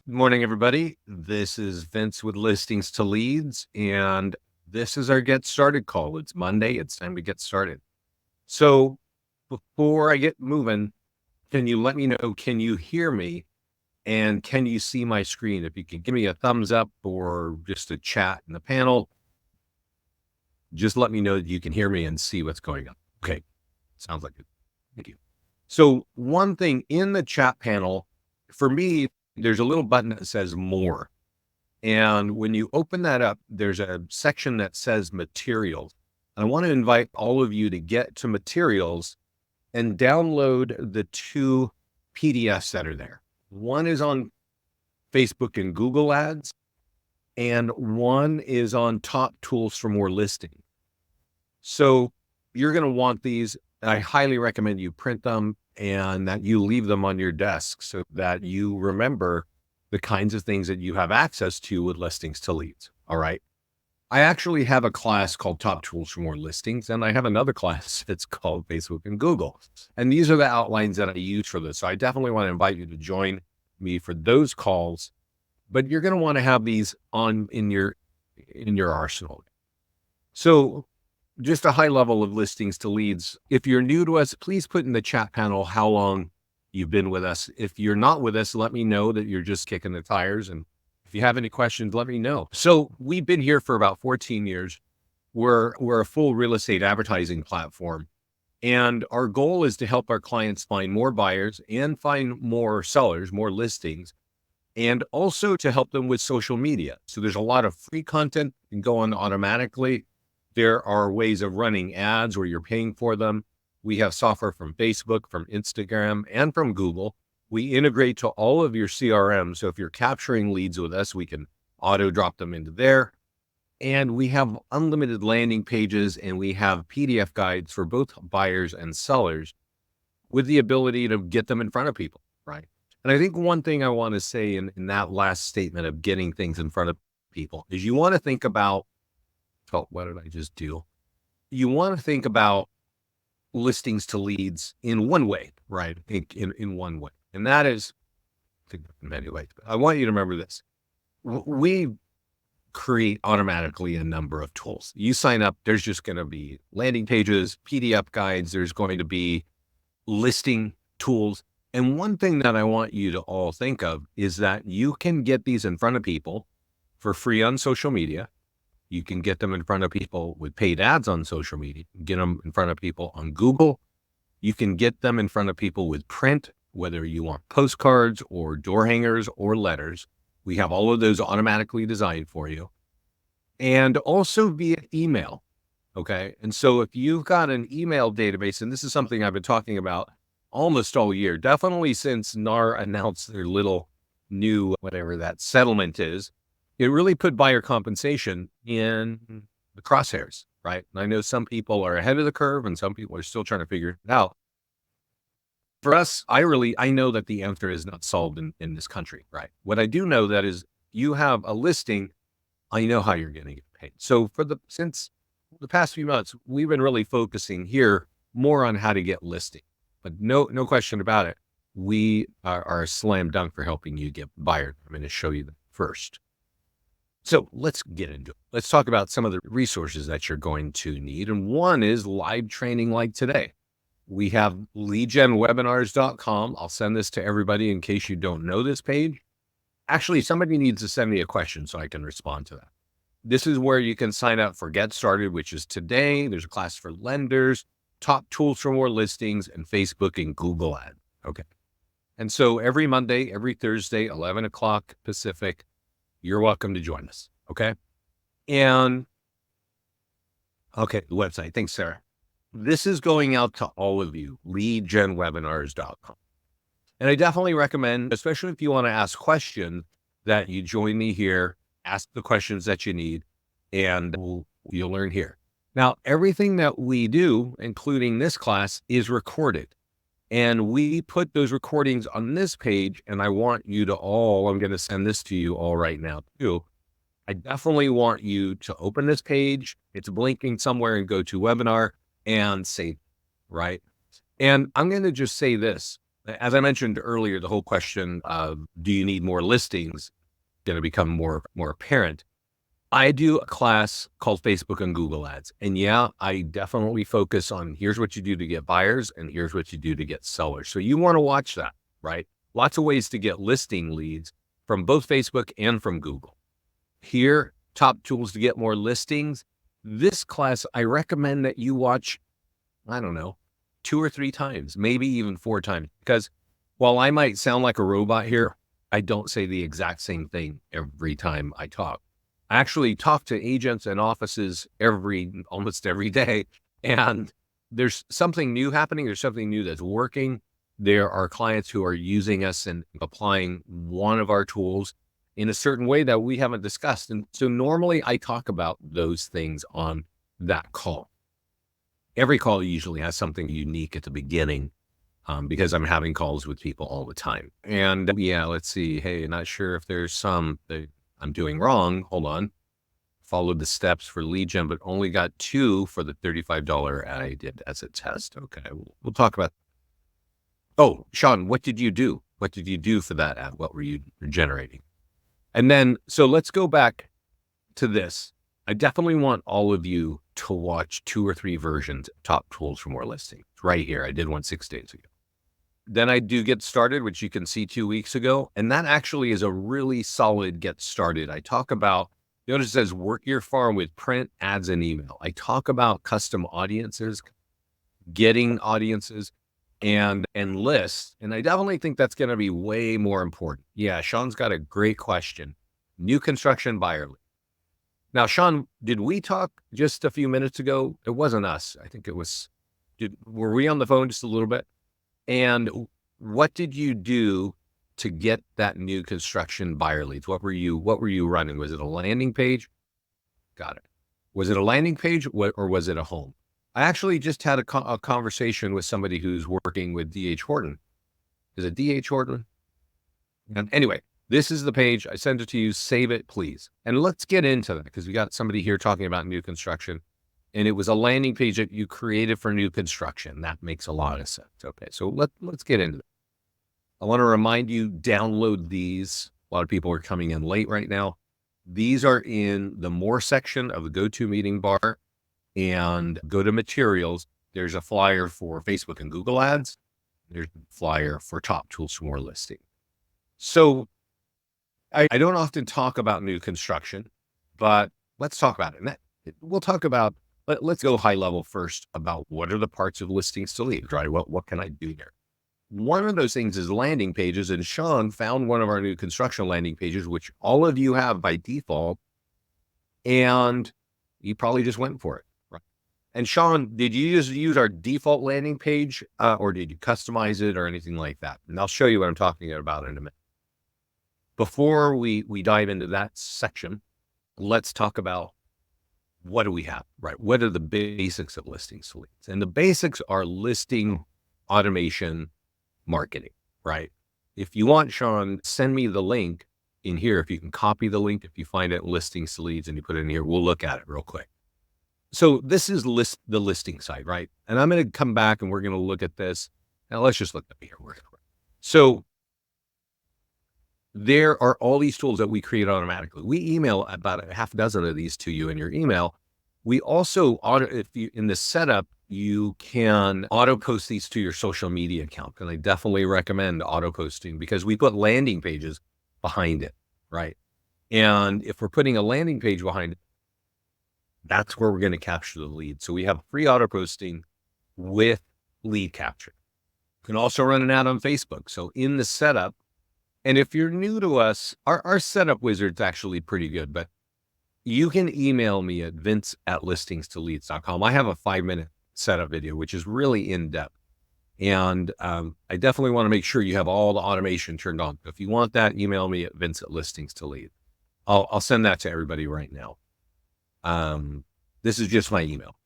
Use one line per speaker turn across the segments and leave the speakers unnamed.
Good morning, everybody. This is Vince with Listings to Leads, and this is our Get Started call. It's Monday. It's time to get started. So before I get moving, can you let me know, can you hear me? And can you see my screen? If you can give me a thumbs up or just a chat in the panel, just let me know that you can hear me and see what's going on. Okay, sounds like it. Thank you. So one thing in the chat panel, for me, there's a little button that says more. And when you open that up, there's a section that says materials. I want to invite all of you to get to materials and download the 2 PDFs that are there. One is on Facebook and Google ads, and one is on top tools for more listing. So you're going to want these. I highly recommend you print them and that you leave them on your desk so that you remember the kinds of things that you have access to with Listings to Leads. All right. I actually have a class called Top Tools for More Listings, and I have another class that's called Facebook and Google. And these are the outlines that I use for this. So I definitely want to invite you to join me for those calls, but you're going to want to have these on in your arsenal. So just a high level of Listings to Leads. If you're new to us, please put in the chat panel how long you've been with us. If you're not with us, let me know that you're just kicking the tires. And if you have any questions, let me know. So we've been here for about 14 years. We're a full real estate advertising platform. And our goal is to help our clients find more buyers and find more sellers, more listings, and also to help them with social media. So there's a lot of free content that can go on automatically. There are ways of running ads where you're paying for them. We have software from Facebook, from Instagram, and from Google. We integrate to all of your CRM. So if you're capturing leads with us, we can auto drop them into there. And we have unlimited landing pages, and we have PDF guides for both buyers and sellers with the ability to get them in front of people, right? And I think one thing I want to say in that last statement of getting things in front of people is you want to think about, oh, what did I just do? You want to think about Listings to Leads in one way, right? In one way. And that is, I think in many ways, but I want you to remember this. We create automatically a number of tools. You sign up, there's just going to be landing pages, PDF guides, there's going to be listing tools. And one thing that I want you to all think of is that you can get these in front of people for free on social media. You can get them in front of people with paid ads on social media, get them in front of people on Google. You can get them in front of people with print, whether you want postcards or door hangers or letters. We have all of those automatically designed for you. And also via email. Okay. And so if you've got an email database, and this is something I've been talking about almost all year, definitely since NAR announced their little new, whatever that settlement is, it really put buyer compensation in the crosshairs, right? And I know some people are ahead of the curve and some people are still trying to figure it out. For us, I know that the answer is not solved in this country, right? What I do know that is you have a listing, I know how you're going to get paid. So since the past few months, we've been really focusing here more on how to get listing, but no question about it. We are a slam dunk for helping you get buyers. I'm going to show you that first. So let's get into it. Let's talk about some of the resources that you're going to need. And one is live training like today. We have leadgenwebinars.com. I'll send this to everybody in case you don't know this page. Actually, somebody needs to send me a question so I can respond to that. This is where you can sign up for Get Started, which is today. There's a class for lenders, top tools for more listings, and Facebook and Google ads. Okay. And so every Monday, every Thursday, 11 o'clock Pacific, you're welcome to join us. Okay. And okay, the website. Thanks, Sarah. This is going out to all of you, leadgenwebinars.com. And I definitely recommend, especially if you want to ask questions, that you join me here, ask the questions that you need, and you'll learn here. Now, everything that we do, including this class, is recorded. And we put those recordings on this page, and I want you to all, I'm going to send this to you all right now too. I definitely want you to open this page. It's blinking somewhere and go to webinar and save, right? And I'm going to just say this. As I mentioned earlier, the whole question of do you need more listings going to become more apparent. I do a class called Facebook and Google Ads. And yeah, I definitely focus on here's what you do to get buyers and here's what you do to get sellers. So you want to watch that, right? Lots of ways to get listing leads from both Facebook and from Google. Here, top tools to get more listings. This class, I recommend that you watch, I don't know, 2 or 3 times, maybe even 4 times, because while I might sound like a robot here, I don't say the exact same thing every time I talk. I actually talk to agents and offices almost every day, and there's something new happening. There's something new that's working. There are clients who are using us and applying one of our tools in a certain way that we haven't discussed. And so normally I talk about those things on that call. Every call usually has something unique at the beginning, because I'm having calls with people all the time. And yeah, let's see. Hey, not sure if there's some that I'm doing wrong. Hold on. Followed the steps for lead gen, but only got 2 for the $35 ad I did as a test. Okay, we'll talk about. Oh, Sean, what did you do? What did you do for that ad? What were you generating? And then, so let's go back to this. I definitely want all of you to watch 2 or 3 versions of Top Tools for More Listings right here. I did one 6 days ago. Then I do Get Started, which you can see 2 weeks ago. And that actually is a really solid get started. I talk about, notice it says work your farm with print, ads, and email. I talk about custom audiences, getting audiences and lists. And I definitely think that's going to be way more important. Yeah, Sean's got a great question. New construction buyer lead. Now, Sean, did we talk just a few minutes ago? It wasn't us. I think it was, were we on the phone just a little bit? And what did you do to get that new construction buyer leads? What were you running? Was it a landing page? Got it. Was it a landing page or was it a home? I actually just had a conversation with somebody who's working with DH Horton. Is it DH Horton? And anyway, this is the page. I sent it to you. Save it, please. And let's get into that because we got somebody here talking about new construction. And it was a landing page that you created for new construction. That makes a lot of sense. Okay, so let's get into it. I want to remind you, download these. A lot of people are coming in late right now. These are in the More section of the GoToMeeting bar. And go to materials. There's a flyer for Facebook and Google Ads. There's a flyer for Top Tools for More Listing. So I don't often talk about new construction, but let's talk about it. And we'll talk about, let's go high level first about what are the parts of listings to lead, right? What can I do here? One of those things is landing pages. And Sean found one of our new construction landing pages, which all of you have by default. And you probably just went for it. And Sean, did you use our default landing page or did you customize it or anything like that? And I'll show you what I'm talking about in a minute. Before we dive into that section, let's talk about what do we have, right? What are the basics of listings to leads? And the basics are listing automation marketing, right? If you want, Sean, send me the link in here. If you can copy the link, if you find it listings to leads and you put it in here, we'll look at it real quick. So this is the listing side, right? And I'm going to come back and we're going to look at this. Now let's just look up here. So there are all these tools that we create automatically. We email about a half dozen of these to you in your email. We also in the setup, you can auto post these to your social media account. And I definitely recommend auto posting because we put landing pages behind it, right? And if we're putting a landing page behind it, that's where we're going to capture the lead. So we have free auto posting with lead capture. You can also run an ad on Facebook. So in the setup, and if you're new to us, our setup wizard's actually pretty good, but you can email me at vince@listingstoleads.com. I have a 5-minute setup video, which is really in depth. And I definitely want to make sure you have all the automation turned on. If you want that, email me at vince@listingstoleads. I'll send that to everybody right now. This is just my email.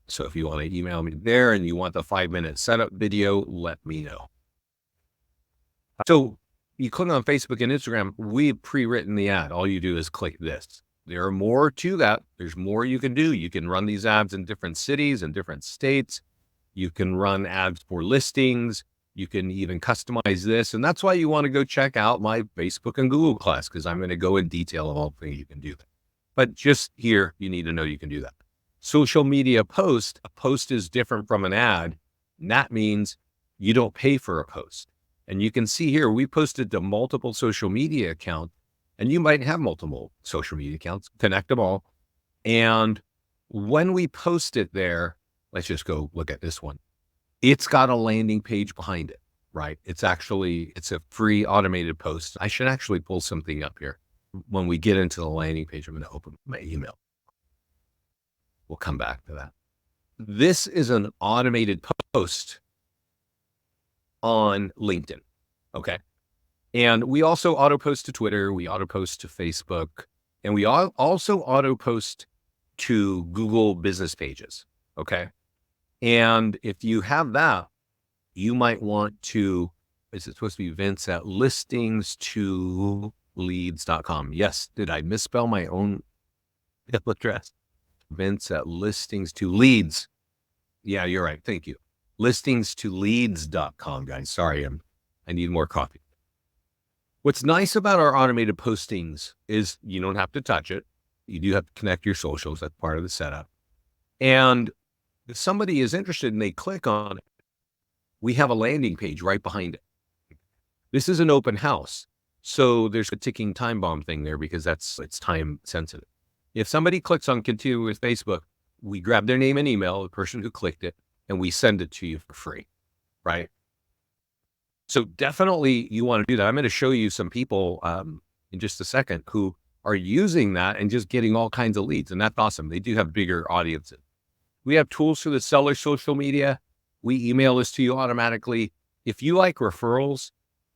So if you want to email me there and you want the 5-minute setup video, let me know. So you click on Facebook and Instagram, we've pre-written the ad. All you do is click this. There are more to that. There's more you can do. You can run these ads in different cities and different states. You can run ads for listings. You can even customize this. And that's why you want to go check out my Facebook and Google class, because I'm going to go in detail of all things you can do that. But just here, you need to know you can do that. Social media post, a post is different from an ad. And that means you don't pay for a post. And you can see here, we posted to multiple social media accounts, and you might have multiple social media accounts, connect them all. And when we post it there, let's just go look at this one. It's got a landing page behind it, right? It's a free automated post. I should actually pull something up here. When we get into the landing page, I'm going to open my email. We'll come back to that. This is an automated post on LinkedIn. Okay. And we also auto post to Twitter. We auto post to Facebook, and we also auto post to Google business pages. Okay. And if you have that, you might want to, is it supposed to be Vince at listingstoleads.com? Yes. Did I misspell my own email address? Vince at listingstoleads. Yeah, you're right. Thank you. Listingstoleads.com, guys. Sorry, I need more coffee. What's nice about our automated postings is you don't have to touch it. You do have to connect your socials. That's part of the setup. And if somebody is interested and they click on it, we have a landing page right behind it. This is an open house. So there's a ticking time bomb thing there because it's time sensitive. If somebody clicks on continue with Facebook, we grab their name and email, the person who clicked it, and we send it to you for free, right? So definitely you want to do that. I'm going to show you some people in just a second who are using that and just getting all kinds of leads. And that's awesome. They do have bigger audiences. We have tools for the seller social media. We email this to you automatically. If you like referrals,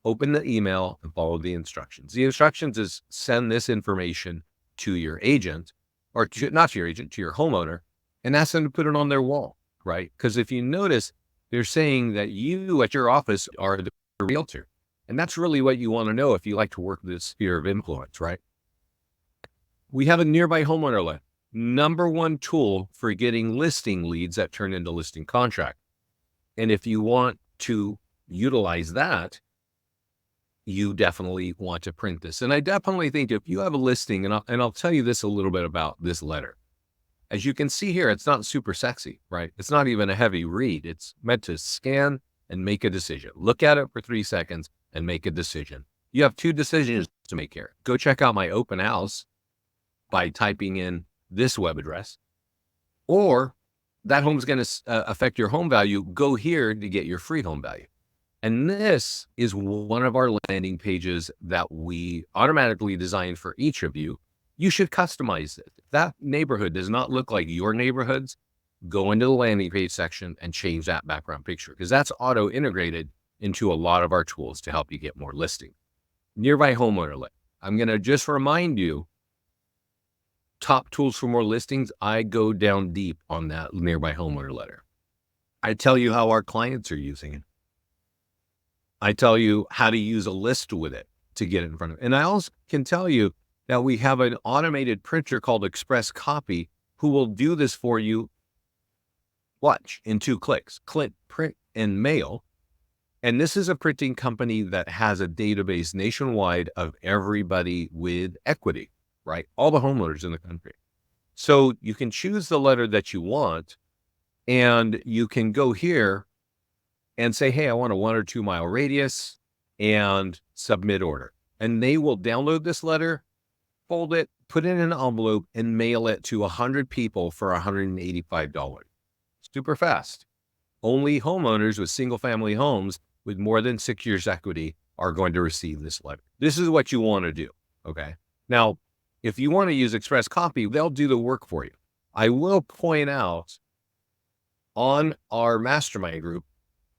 open the email and follow the instructions. The instructions is send this information to your agent, or not to your agent, to your homeowner, and ask them to put it on their wall, right? Because if you notice, they're saying that you at your office are the realtor. And that's really what you want to know if you like to work with this sphere of influence, right? We have a nearby homeowner list. Number one tool for getting listing leads that turn into listing contract. And if you want to utilize that, you definitely want to print this. And I definitely think if you have a listing, and I'll tell you this a little bit about this letter. As you can see here, it's not super sexy, right? It's not even a heavy read. It's meant to scan and make a decision. Look at it for 3 seconds and make a decision. You have 2 decisions to make here. Go check out my open house by typing in this web address, or that home's going to affect your home value. Go here to get your free home value. And this is one of our landing pages that we automatically design for each of you. You should customize it. If that neighborhood does not look like your neighborhood's, go into the landing page section and change that background picture, because that's auto integrated into a lot of our tools to help you get more listing. Nearby homeowner list. I'm going to just remind you, top tools for more listings. I go down deep on that nearby homeowner letter. I tell you how our clients are using it. I tell you how to use a list with it to get it in front of it. And I also can tell you that we have an automated printer called Express Copy who will do this for you. Watch in 2 clicks, click, print, and mail. And this is a printing company that has a database nationwide of everybody with equity, right? All the homeowners in the country. So you can choose the letter that you want, and you can go here and say, hey, I want a 1 or 2 mile radius, and submit order. And they will download this letter, fold it, put it in an envelope, and mail it to 100 people for $185. Super fast. Only homeowners with single family homes with more than 6 years equity are going to receive this letter. This is what you want to do. Okay. Now, if you want to use Express Copy, they'll do the work for you. I will point out on our mastermind group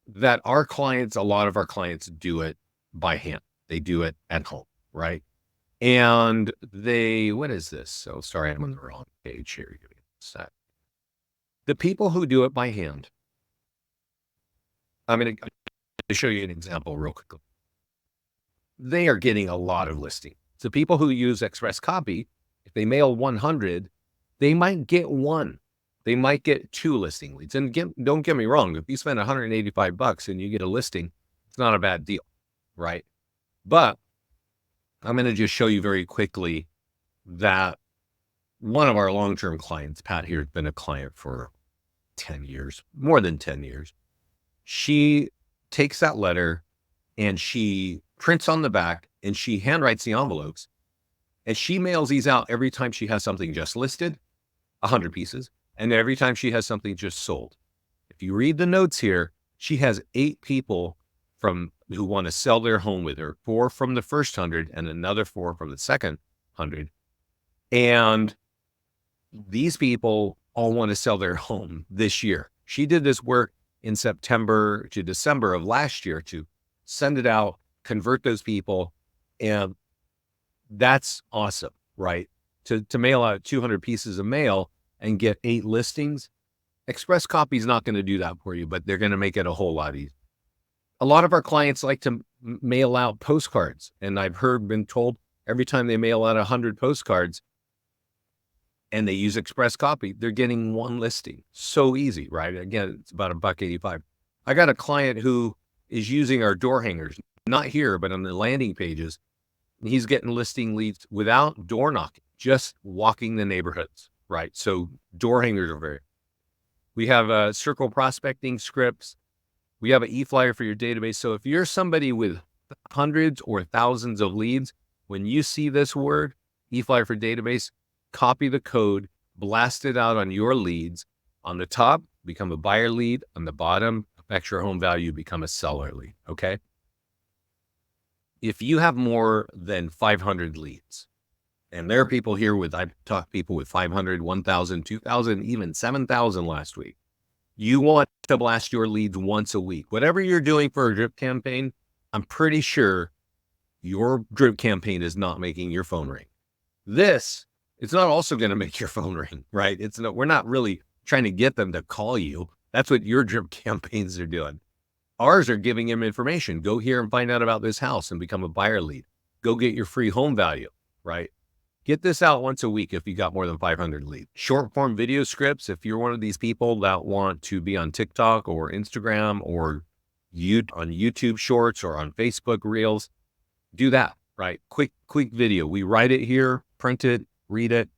that a lot of our clients do it by hand. They do it at home, right? And what is this? So sorry, I'm on the wrong page here. Give me a sec. The people who do it by hand, I'm going to show you an example real quickly. They are getting a lot of listings. So people who use Express Copy, if they mail 100, they might get 1. They might get 2 listing leads. And don't get me wrong, if you spend $185 and you get a listing, it's not a bad deal, right? But I'm going to just show you very quickly that one of our long-term clients, Pat here, has been a client for 10 years, more than 10 years. She takes that letter and she prints on the back and she handwrites the envelopes and she mails these out every time she has something just listed, 100 pieces, and every time she has something just sold. If you read the notes here, she has 8 people who want to sell their home with her, 4 from the first 100 and another 4 from the second 100. And these people all want to sell their home this year. She did this work in September to December of last year to send it out, convert those people. And that's awesome, right? To mail out 200 pieces of mail and get 8 listings. Express Copy is not going to do that for you, but they're going to make it a whole lot easier. A lot of our clients like to mail out postcards. And I've been told every time they mail out 100 postcards and they use Express Copy, they're getting 1 listing. So easy, right? Again, it's about $1.85. I got a client who is using our door hangers, not here, but on the landing pages. He's getting listing leads without door knocking, just walking the neighborhoods, right? So door hangers are we have circle prospecting scripts. We have an e-flyer for your database. So if you're somebody with hundreds or thousands of leads, when you see this word, e-flyer for database, copy the code, blast it out on your leads. On the top, become a buyer lead. On the bottom, affects your home value, become a seller lead, okay? If you have more than 500 leads, and there are people here I've talked to people with 500, 1,000, 2,000, even 7,000 last week. You want to blast your leads once a week. Whatever you're doing for a drip campaign, I'm pretty sure your drip campaign is not making your phone ring. It's not also going to make your phone ring, right? We're not really trying to get them to call you. That's what your drip campaigns are doing. Ours are giving them information. Go here and find out about this house and become a buyer lead. Go get your free home value, right? Get this out once a week if you got more than 500 leads. Short form video scripts, if you're one of these people that want to be on TikTok or Instagram or on YouTube Shorts or on Facebook Reels, do that, right? Quick video. We write it here, print it, read it,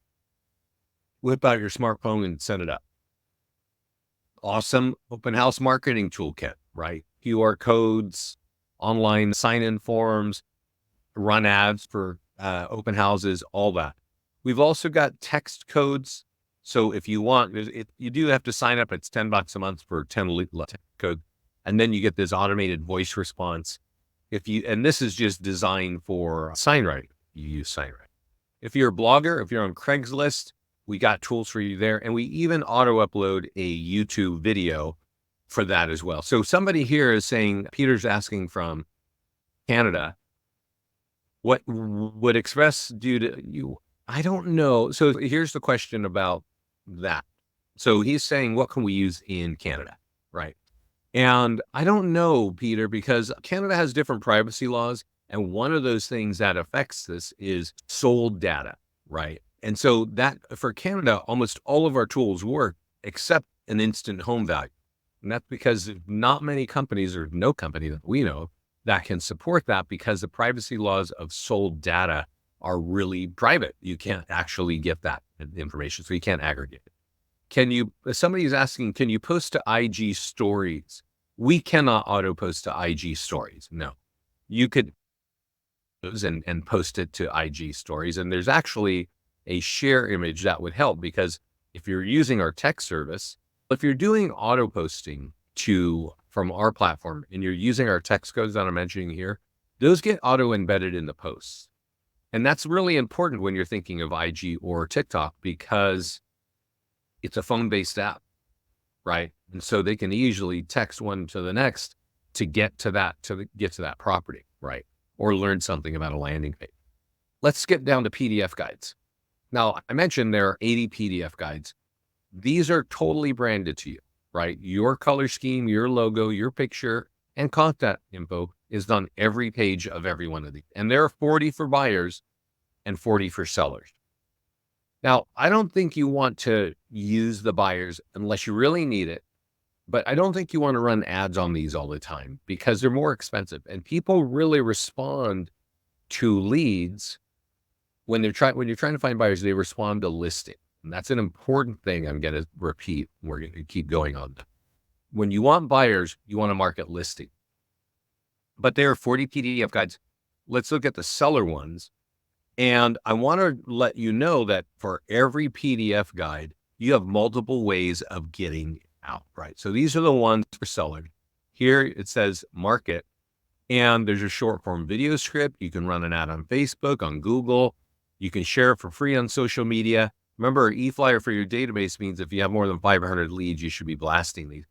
whip out your smartphone and send it up. Awesome open house marketing toolkit, right? QR codes, online sign-in forms, run ads for open houses, all that. We've also got text codes. So if you want, you do have to sign up. It's $10 a month for 10 text code. And then you get this automated voice response. And this is just designed for SignWrite. You use SignWrite. If you're a blogger, if you're on Craigslist, we got tools for you there. And we even auto upload a YouTube video for that as well. So somebody here is saying, Peter's asking from Canada, what would Express do to you? I don't know. So here's the question about that. So he's saying, what can we use in Canada? Right. And I don't know, Peter, because Canada has different privacy laws. And one of those things that affects this is sold data. Right. And so that for Canada, almost all of our tools work except an instant home value. And that's because not many companies or no company that we know that can support that because the privacy laws of sold data are really private. You can't actually get that information, so you can't aggregate it. Somebody's asking, can you post to IG stories? We cannot auto post to IG stories. No, you could and post it to IG stories. And there's actually a share image that would help because if you're using our text service, if you're doing auto posting from our platform and you're using our text codes that I'm mentioning here, those get auto embedded in the posts. And that's really important when you're thinking of IG or TikTok because it's a phone-based app, right? And so they can easily text one to the next to get to that property, right? Or learn something about a landing page. Let's skip down to PDF guides. Now, I mentioned there are 80 PDF guides. These are totally branded to you, right? Your color scheme, your logo, your picture, and contact info is on every page of every one of these. And there are 40 for buyers and 40 for sellers. Now, I don't think you want to use the buyers unless you really need it, but I don't think you want to run ads on these all the time because they're more expensive and people really respond to leads when you're trying to find buyers, they respond to listing. And that's an important thing I'm going to repeat. We're going to keep going on. When you want buyers, you want to market listing. But there are 40 PDF guides. Let's look at the seller ones. And I want to let you know that for every PDF guide, you have multiple ways of getting out, right? So these are the ones for seller. Here it says market, and there's a short form video script. You can run an ad on Facebook, on Google. You can share it for free on social media. Remember, e-flyer for your database means if you have more than 500 leads, you should be blasting these.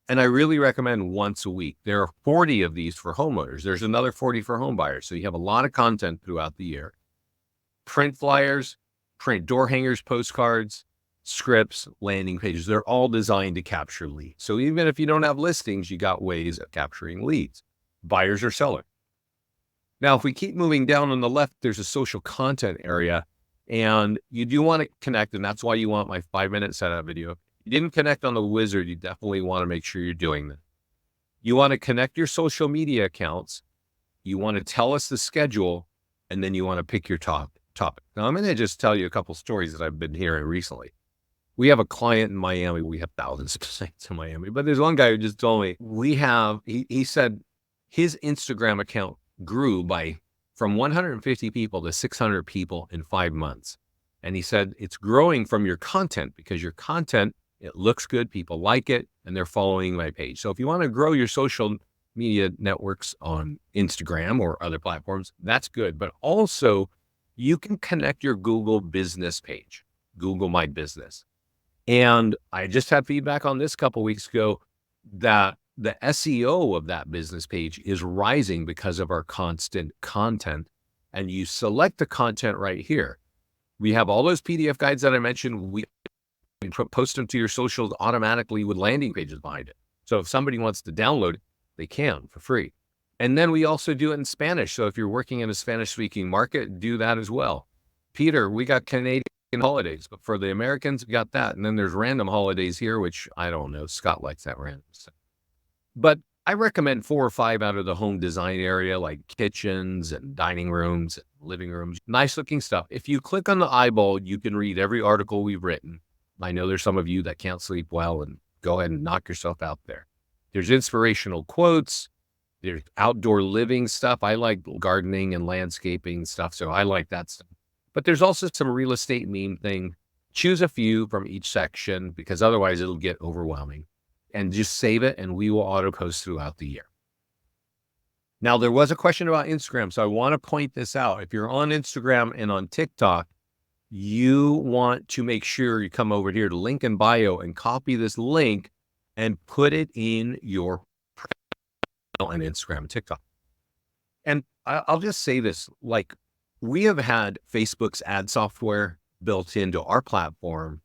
And I really recommend once a week. There are 40 of these for homeowners. There's another 40 for home buyers. So you have a lot of content throughout the year. Print flyers, print door hangers, postcards, scripts, landing pages. They're all designed to capture leads. So even if you don't have listings, you got ways of capturing leads, buyers or sellers. Now, if we keep moving down on the left, there's a social content area, and you do want to connect, and that's why you want my 5-minute setup video. If you didn't connect on the wizard, you definitely want to make sure you're doing that. You want to connect your social media accounts. You want to tell us the schedule, and then you want to pick your topic. Now, I'm going to just tell you a couple stories that I've been hearing recently. We have a client in Miami. We have thousands of sites in Miami, but there's one guy who just told me he said his Instagram account grew from 150 people to 600 people in 5 months. And he said, it's growing from your content because your content, it looks good. People like it and they're following my page. So if you want to grow your social media networks on Instagram or other platforms, that's good. But also you can connect your Google business page, Google My Business. And I just had feedback on this a couple of weeks ago that the SEO of that business page is rising because of our constant content. And you select the content right here. We have all those PDF guides that I mentioned. We post them to your socials automatically with landing pages behind it. So if somebody wants to download it, they can for free. And then we also do it in Spanish. So if you're working in a Spanish speaking market, do that as well. Peter, we got Canadian holidays, but for the Americans, we got that. And then there's random holidays here, which I don't know. Scott likes that random stuff. But I recommend 4 or 5 out of the home design area, like kitchens and dining rooms, and living rooms, nice looking stuff. If you click on the eyeball, you can read every article we've written. I know there's some of you that can't sleep well, and go ahead and knock yourself out there. There's inspirational quotes. There's outdoor living stuff. I like gardening and landscaping stuff, so I like that stuff. But there's also some real estate meme thing. Choose a few from each section because otherwise it'll get overwhelming. And just save it and we will auto post throughout the year. Now, there was a question about Instagram, so I want to point this out. If you're on Instagram and on TikTok, you want to make sure you come over here to link in bio and copy this link and put it in your on Instagram and TikTok. And I'll just say this, like we have had Facebook's ad software built into our platform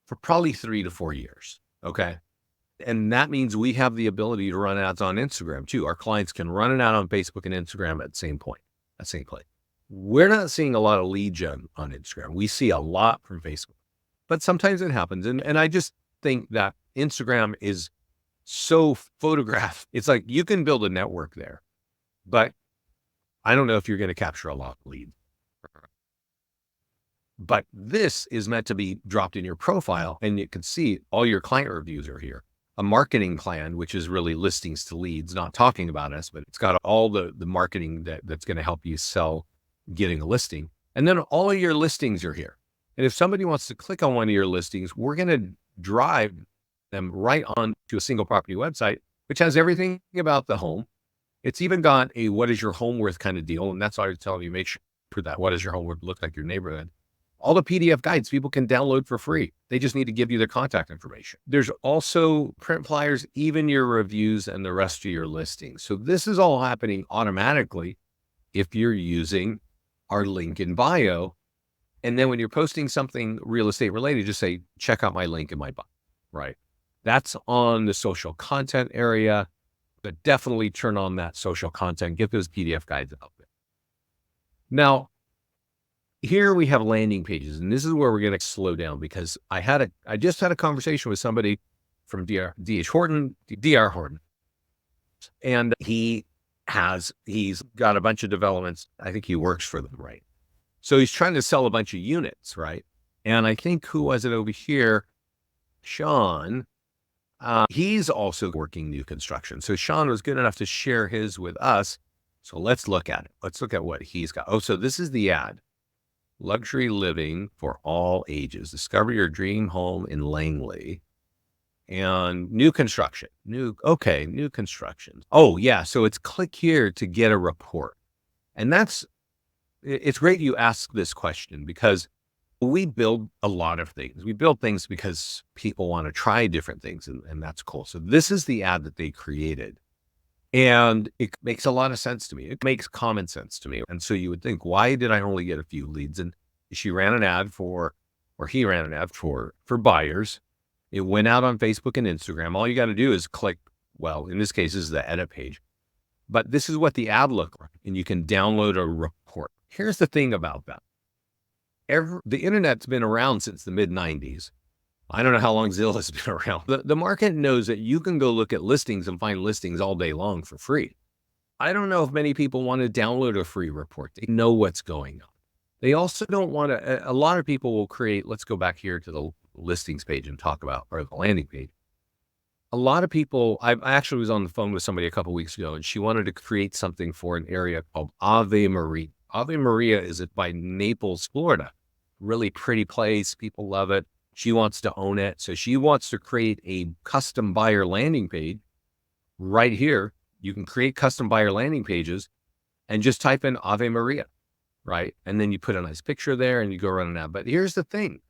for probably 3 to 4 years. Okay. And that means we have the ability to run ads on Instagram too. Our clients can run an ad on Facebook and Instagram at the same point, at the same place. We're not seeing a lot of lead gen on Instagram. We see a lot from Facebook, but sometimes it happens. And I just think that Instagram is so photographed. It's like you can build a network there, but I don't know if you're going to capture a lot of leads. But this is meant to be dropped in your profile and you can see all your client reviews are here. A marketing plan, which is really listings to leads, not talking about us, but it's got all the marketing that's going to help you sell getting a listing. And then all of your listings are here. And if somebody wants to click on one of your listings, we're going to drive them right on to a single property website, which has everything about the home. It's even got a what is your home worth kind of deal. And that's why I was telling you, make sure that what does your home worth look like your neighborhood. All the PDF guides people can download for free. They just need to give you their contact information. There's also print flyers, even your reviews and the rest of your listings. So this is all happening automatically if you're using our link in bio. And then when you're posting something real estate related, just say, check out my link in my bio, right? That's on the social content area, but definitely turn on that social content, get those PDF guides out there. Now, here we have landing pages, and this is where we're going to slow down because I just had a conversation with somebody from DR Horton, and he's got a bunch of developments. I think he works for them, right? So he's trying to sell a bunch of units, right? And I think who was it over here? Sean. He's also working new construction. So Sean was good enough to share his with us. So let's look at it. Let's look at what he's got. Oh, so this is the ad. Luxury living for all ages. Discover your dream home in Langley. And new construction. New construction. Oh, yeah. So it's click here to get a report. And it's great you ask this question because we build a lot of things. We build things because people want to try different things, and that's cool. So this is the ad that they created. And it makes a lot of sense to me. It makes common sense to me. And so you would think, why did I only get a few leads? And he ran an ad for buyers. It went out on Facebook and Instagram. All you got to do is click, well, in this case, this is the edit page. But this is what the ad looked like, and you can download a report. Here's the thing about that. The internet's been around since the mid-90s. I don't know how long Zillow's been around. The market knows that you can go look at listings and find listings all day long for free. I don't know if many people want to download a free report. They know what's going on. They also don't want to, a lot of people will create, let's go back here to the listings page and talk about, or the landing page. A lot of people, I actually was on the phone with somebody a couple weeks ago, and she wanted to create something for an area called Ave Maria. Ave Maria is by Naples, Florida. Really pretty place. People love it. She wants to own it. So she wants to create a custom buyer landing page right here. You can create custom buyer landing pages and just type in Ave Maria, right? And then you put a nice picture there and you go run an ad. But here's the thing.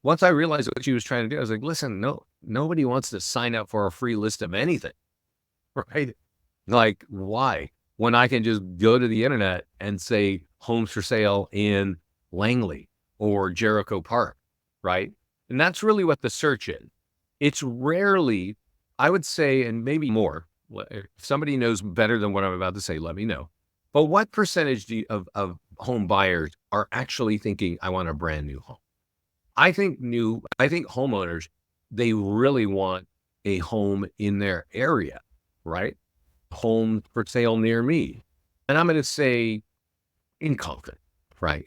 Once I realized what she was trying to do, I was like, listen, nobody wants to sign up for a free list of anything, right? Like, why? When I can just go to the internet and say homes for sale in Langley or Jericho Park, right? And that's really what the search is. It's rarely, I would say, and maybe more, if somebody knows better than what I'm about to say, let me know. But what percentage of home buyers are actually thinking, I want a brand new home? I think homeowners, they really want a home in their area, right? Home for sale near me. And I'm going to say in Concord, right?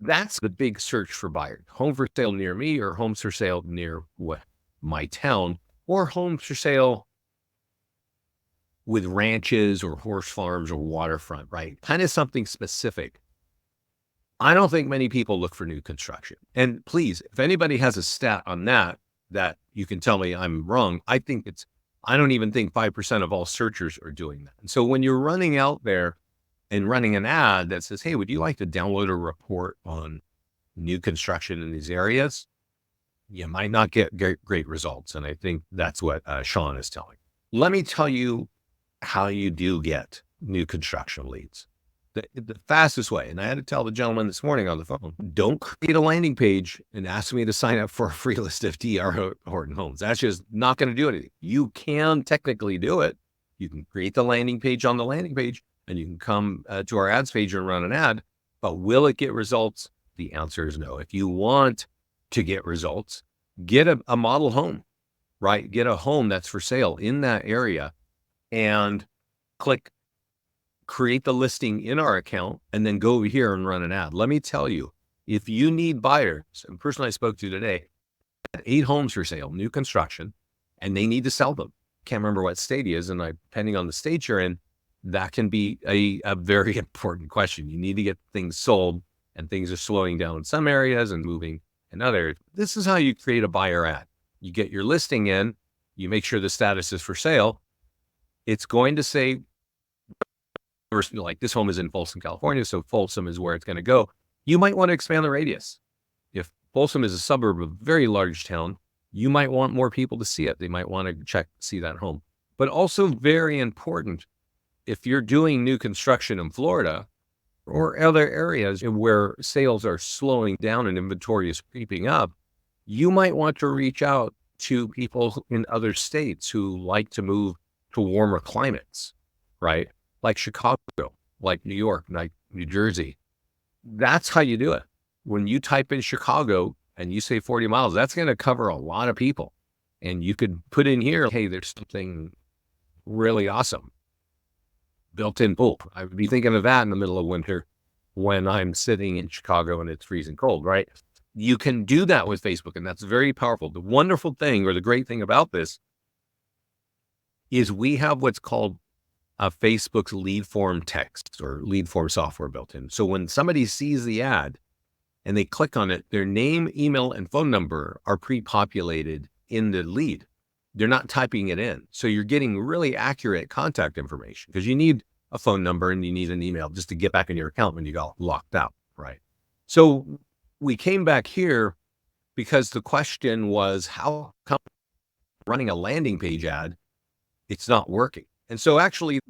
That's the big search for buyers. Home for sale near me, or homes for sale near my town, or homes for sale with ranches or horse farms or waterfront, right? Kind of something specific. I don't think many people look for new construction. And please, if anybody has a stat on that you can tell me I'm wrong, I don't even think 5% of all searchers are doing that. And so when you're running out there and running an ad that says, hey, would you like to download a report on new construction in these areas? You might not get great results. And I think that's what Sean is telling. Let me tell you how you do get new construction leads. The fastest way, and I had to tell the gentleman this morning on the phone, don't create a landing page and ask me to sign up for a free list of DR Horton homes. That's just not going to do anything. You can technically do it. You can create the landing page on the landing page, and you can come to our ads page and run an ad, but will it get results? The answer is no. If you want to get results, get a model home, right? Get a home that's for sale in that area and create the listing in our account, and then go over here and run an ad. Let me tell you, if you need buyers, and the person I spoke to today had 8 homes for sale, new construction, and they need to sell them. Can't remember what state he is, and depending on the state you're in, that can be a very important question. You need to get things sold, and things are slowing down in some areas and moving in others. This is how you create a buyer ad. You get your listing in, you make sure the status is for sale. It's going to say, like, this home is in Folsom, California, so Folsom is where it's going to go. You might want to expand the radius. If Folsom is a suburb of a very large town, you might want more people to see it. They might want to see that home. But also very important, if you're doing new construction in Florida or other areas where sales are slowing down and inventory is creeping up, you might want to reach out to people in other states who like to move to warmer climates, right? Like Chicago, like New York, like New Jersey. That's how you do it. When you type in Chicago and you say 40 miles, that's going to cover a lot of people. And you could put in here, hey, there's something really awesome, built-in pool. I would be thinking of that in the middle of winter when I'm sitting in Chicago and it's freezing cold, right? You can do that with Facebook, and that's very powerful. The wonderful thing, or the great thing about this, is we have what's called Facebook's lead form text or lead form software built in. So when somebody sees the ad and they click on it, their name, email, and phone number are pre-populated in the lead. They're not typing it in. So you're getting really accurate contact information, because you need a phone number and you need an email just to get back in your account when you got locked out, right? So we came back here because the question was, how come running a landing page ad, it's not working? And so actually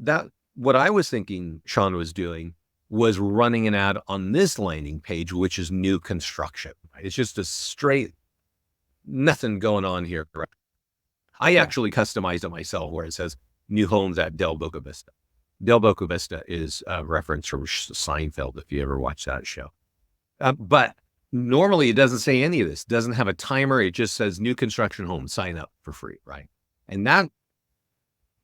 what I was thinking Sean was doing was running an ad on this landing page, which is new construction. Right? It's just a straight, nothing going on here. Right? I actually customized it myself where it says new homes at Del Boca Vista. Del Boca Vista is a reference from Seinfeld, if you ever watch that show. But normally it doesn't say any of this. It doesn't have a timer. It just says new construction home, sign up for free, right? And that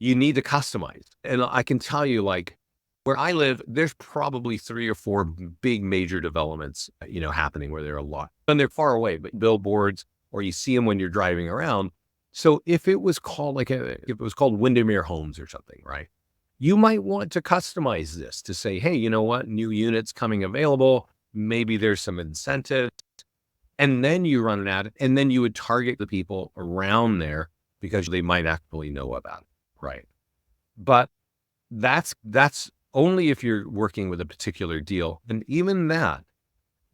you need to customize. And I can tell you, like, where I live, there's probably 3 or 4 big major developments, happening where there are a lot. And they're far away, but billboards, or you see them when you're driving around. So if it was called if it was called Windermere Homes or something, right? You might want to customize this to say, hey, you know what? New units coming available. Maybe there's some incentives. And then you run an ad, and then you would target the people around there because they might actually know about it. Right. But that's only if you're working with a particular deal. And even that,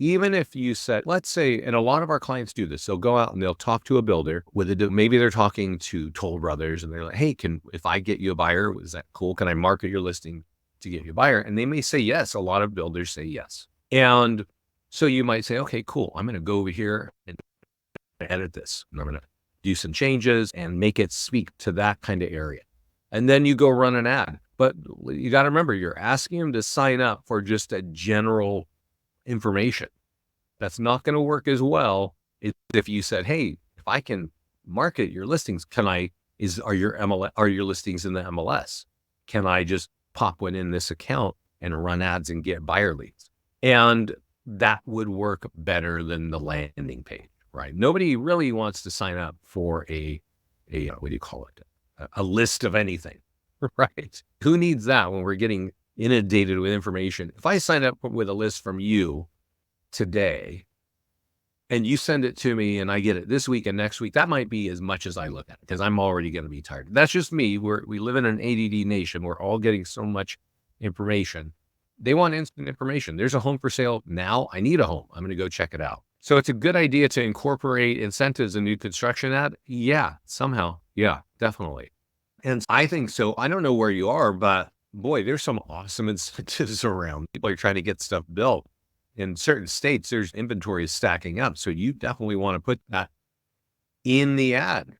even if you said, let's say, and a lot of our clients do this, they'll go out and they'll talk to a builder maybe they're talking to Toll Brothers and they're like, hey, if I get you a buyer, is that cool? Can I market your listing to get you a buyer? And they may say yes. A lot of builders say yes. And so you might say, okay, cool. I'm going to go over here and edit this. And I'm going to do some changes and make it speak to that kind of area. And then you go run an ad. But you got to remember, you're asking them to sign up for just a general information. That's not going to work as well if you said, hey, if I can market your listings, are your listings in the MLS? Can I just pop one in this account and run ads and get buyer leads? And that would work better than the landing page, right? Nobody really wants to sign up for a what do you call it? A list of anything, right? Who needs that when we're getting inundated with information? If I sign up with a list from you today and you send it to me and I get it this week and next week, that might be as much as I look at it because I'm already going to be tired. That's just me. We live in an ADD nation. We're all getting so much information. They want instant information. There's a home for sale now. I need a home. I'm going to go check it out. So it's a good idea to incorporate incentives in new construction ad. Yeah, somehow. Yeah, definitely. And I think so. I don't know where you are, but boy, there's some awesome incentives around. People are trying to get stuff built. In certain states, there's inventory stacking up. So you definitely want to put that in the ad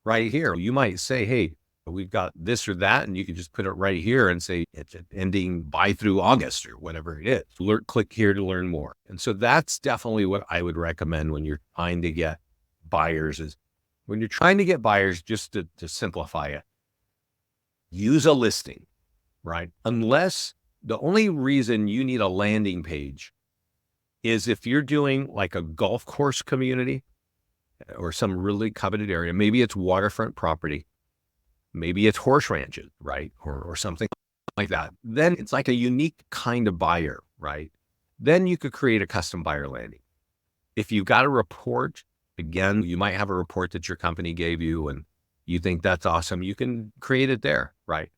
right here. You might say, hey, we've got this or that, and you can just put it right here and say it's ending by through August or whatever it is. Click here to learn more. And so that's definitely what I would recommend when you're trying to get buyers just to simplify it, use a listing, right? Unless the only reason you need a landing page is if you're doing like a golf course community or some really coveted area, maybe it's waterfront property, maybe it's horse ranches, right? Or something like that. Then it's like a unique kind of buyer, right? Then you could create a custom buyer landing. If you've got a report, again, you might have a report that your company gave you and you think that's awesome. You can create it there, right?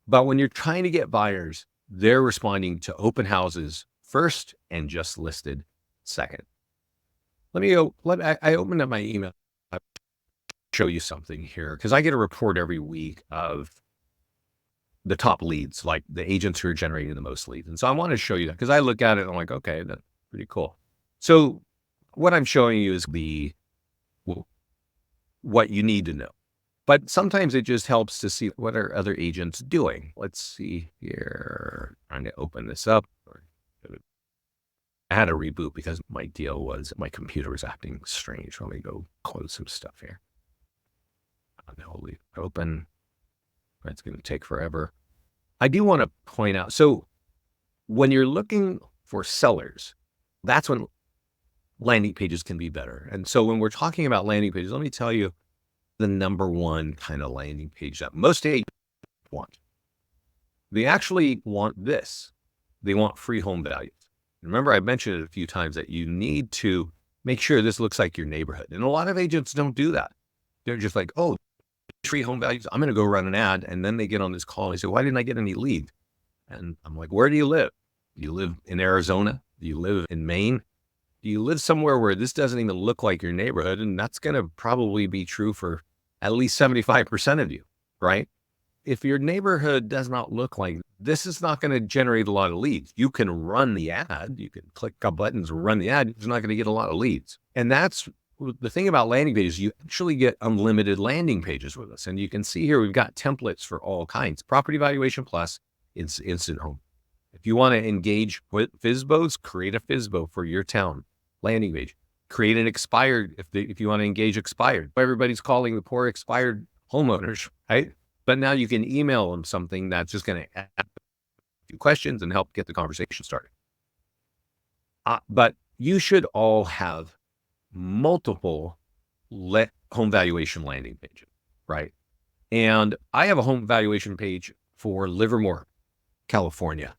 But when you're trying to get buyers, they're responding to open houses first and just listed second. I opened up my email. I'll show you something here because I get a report every week of the top leads, like the agents who are generating the most leads. And so I want to show you that because I look at it and I'm like, okay, that's pretty cool. So what I'm showing you is what you need to know. But sometimes it just helps to see what are other agents doing. Let's see here. Trying to open this up. I had a reboot because my deal was my computer was acting strange. Let me go close some stuff here. And I'll leave it open. It's going to take forever. I do want to point out, so when you're looking for sellers, that's when landing pages can be better. And so when we're talking about landing pages, let me tell you the number one kind of landing page that most agents want. They actually want this. They want free home values. Remember, I mentioned it a few times that you need to make sure this looks like your neighborhood. And a lot of agents don't do that. They're just like, oh, free home values. I'm going to go run an ad. And then they get on this call and they say, why didn't I get any leads? And I'm like, where do you live? Do you live in Arizona? Do you live in Maine? Do you live somewhere where this doesn't even look like your neighborhood? And that's going to probably be true for at least 75% of you, right? If your neighborhood does not look like this, is not going to generate a lot of leads. You can run the ad. You can click a buttons, run the ad. You're not going to get a lot of leads. And that's the thing about landing pages. You actually get unlimited landing pages with us. And you can see here, we've got templates for all kinds. Property Valuation Plus, Instant Home. If you want to engage with FSBOs, create a FSBO for your town landing page. Create an expired, if you want to engage expired. Everybody's calling the poor expired homeowners, right? But now you can email them something that's just going to ask a few questions and help get the conversation started. But you should all have multiple home valuation landing pages, right? And I have a home valuation page for Livermore, California.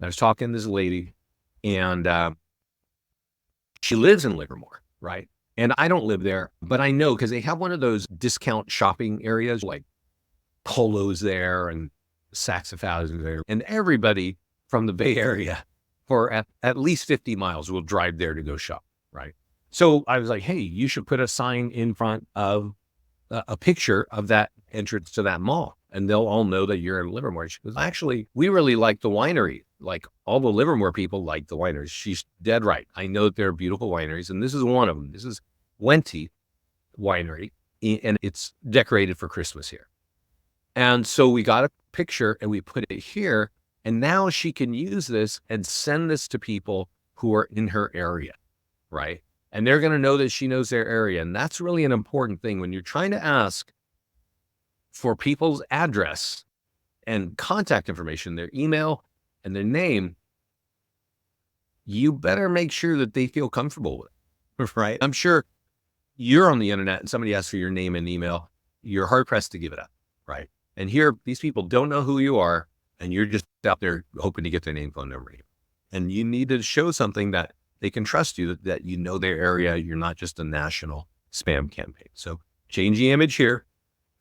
I was talking to this lady, and she lives in Livermore, right? And I don't live there, but I know because they have one of those discount shopping areas, like Polo's there and Saks of Thousands there. And everybody from the Bay Area for at least 50 miles will drive there to go shop, right? So I was like, hey, you should put a sign in front of a picture of that entrance to that mall, and they'll all know that you're in Livermore. She goes, actually, we really like the winery. Like all the Livermore people like the wineries. She's dead right. I know that there are beautiful wineries, and this is one of them. This is Wente Winery, and it's decorated for Christmas here. And so we got a picture and we put it here, and now she can use this and send this to people who are in her area, right? And they're going to know that she knows their area. And that's really an important thing when you're trying to ask for people's address and contact information, their email and their name. You better make sure that they feel comfortable with it, right? I'm sure you're on the internet and somebody asks for your name and email. You're hard pressed to give it up, right? And here, these people don't know who you are, and you're just out there hoping to get their name, phone number. And you need to show something that they can trust you, that you know their area. You're not just a national spam campaign. So change the image here,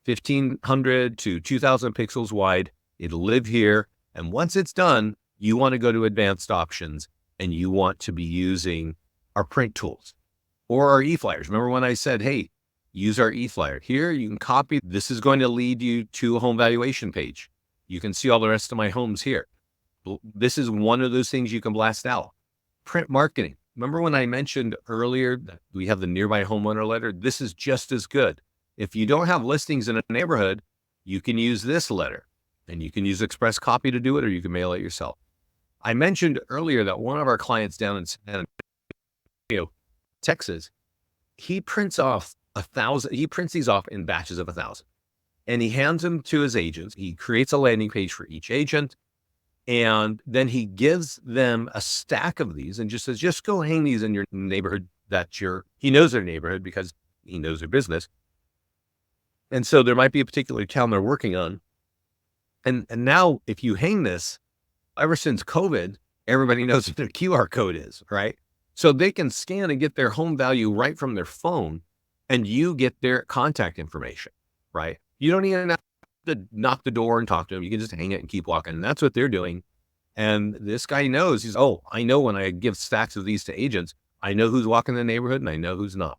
1,500 to 2,000 pixels wide. It'll live here. And once it's done, you want to go to advanced options, and you want to be using our print tools or our e-flyers. Remember when I said, hey, use our e-flyer. Here, you can copy. This is going to lead you to a home valuation page. You can see all the rest of my homes here. This is one of those things you can blast out. Print marketing. Remember when I mentioned earlier that we have the nearby homeowner letter? This is just as good. If you don't have listings in a neighborhood, you can use this letter, and you can use express copy to do it, or you can mail it yourself. I mentioned earlier that one of our clients down in San Antonio, Texas, he prints off 1,000. He prints these off in batches of 1,000, and he hands them to his agents. He creates a landing page for each agent, and then he gives them a stack of these and just says, just go hang these in your neighborhood. He knows their neighborhood because he knows their business. And so there might be a particular town they're working on. And now if you hang this, ever since COVID, everybody knows what their QR code is, right? So they can scan and get their home value right from their phone, and you get their contact information, right? You don't even have to knock the door and talk to them. You can just hang it and keep walking. And that's what they're doing. And this guy knows, I know when I give stacks of these to agents, I know who's walking the neighborhood and I know who's not.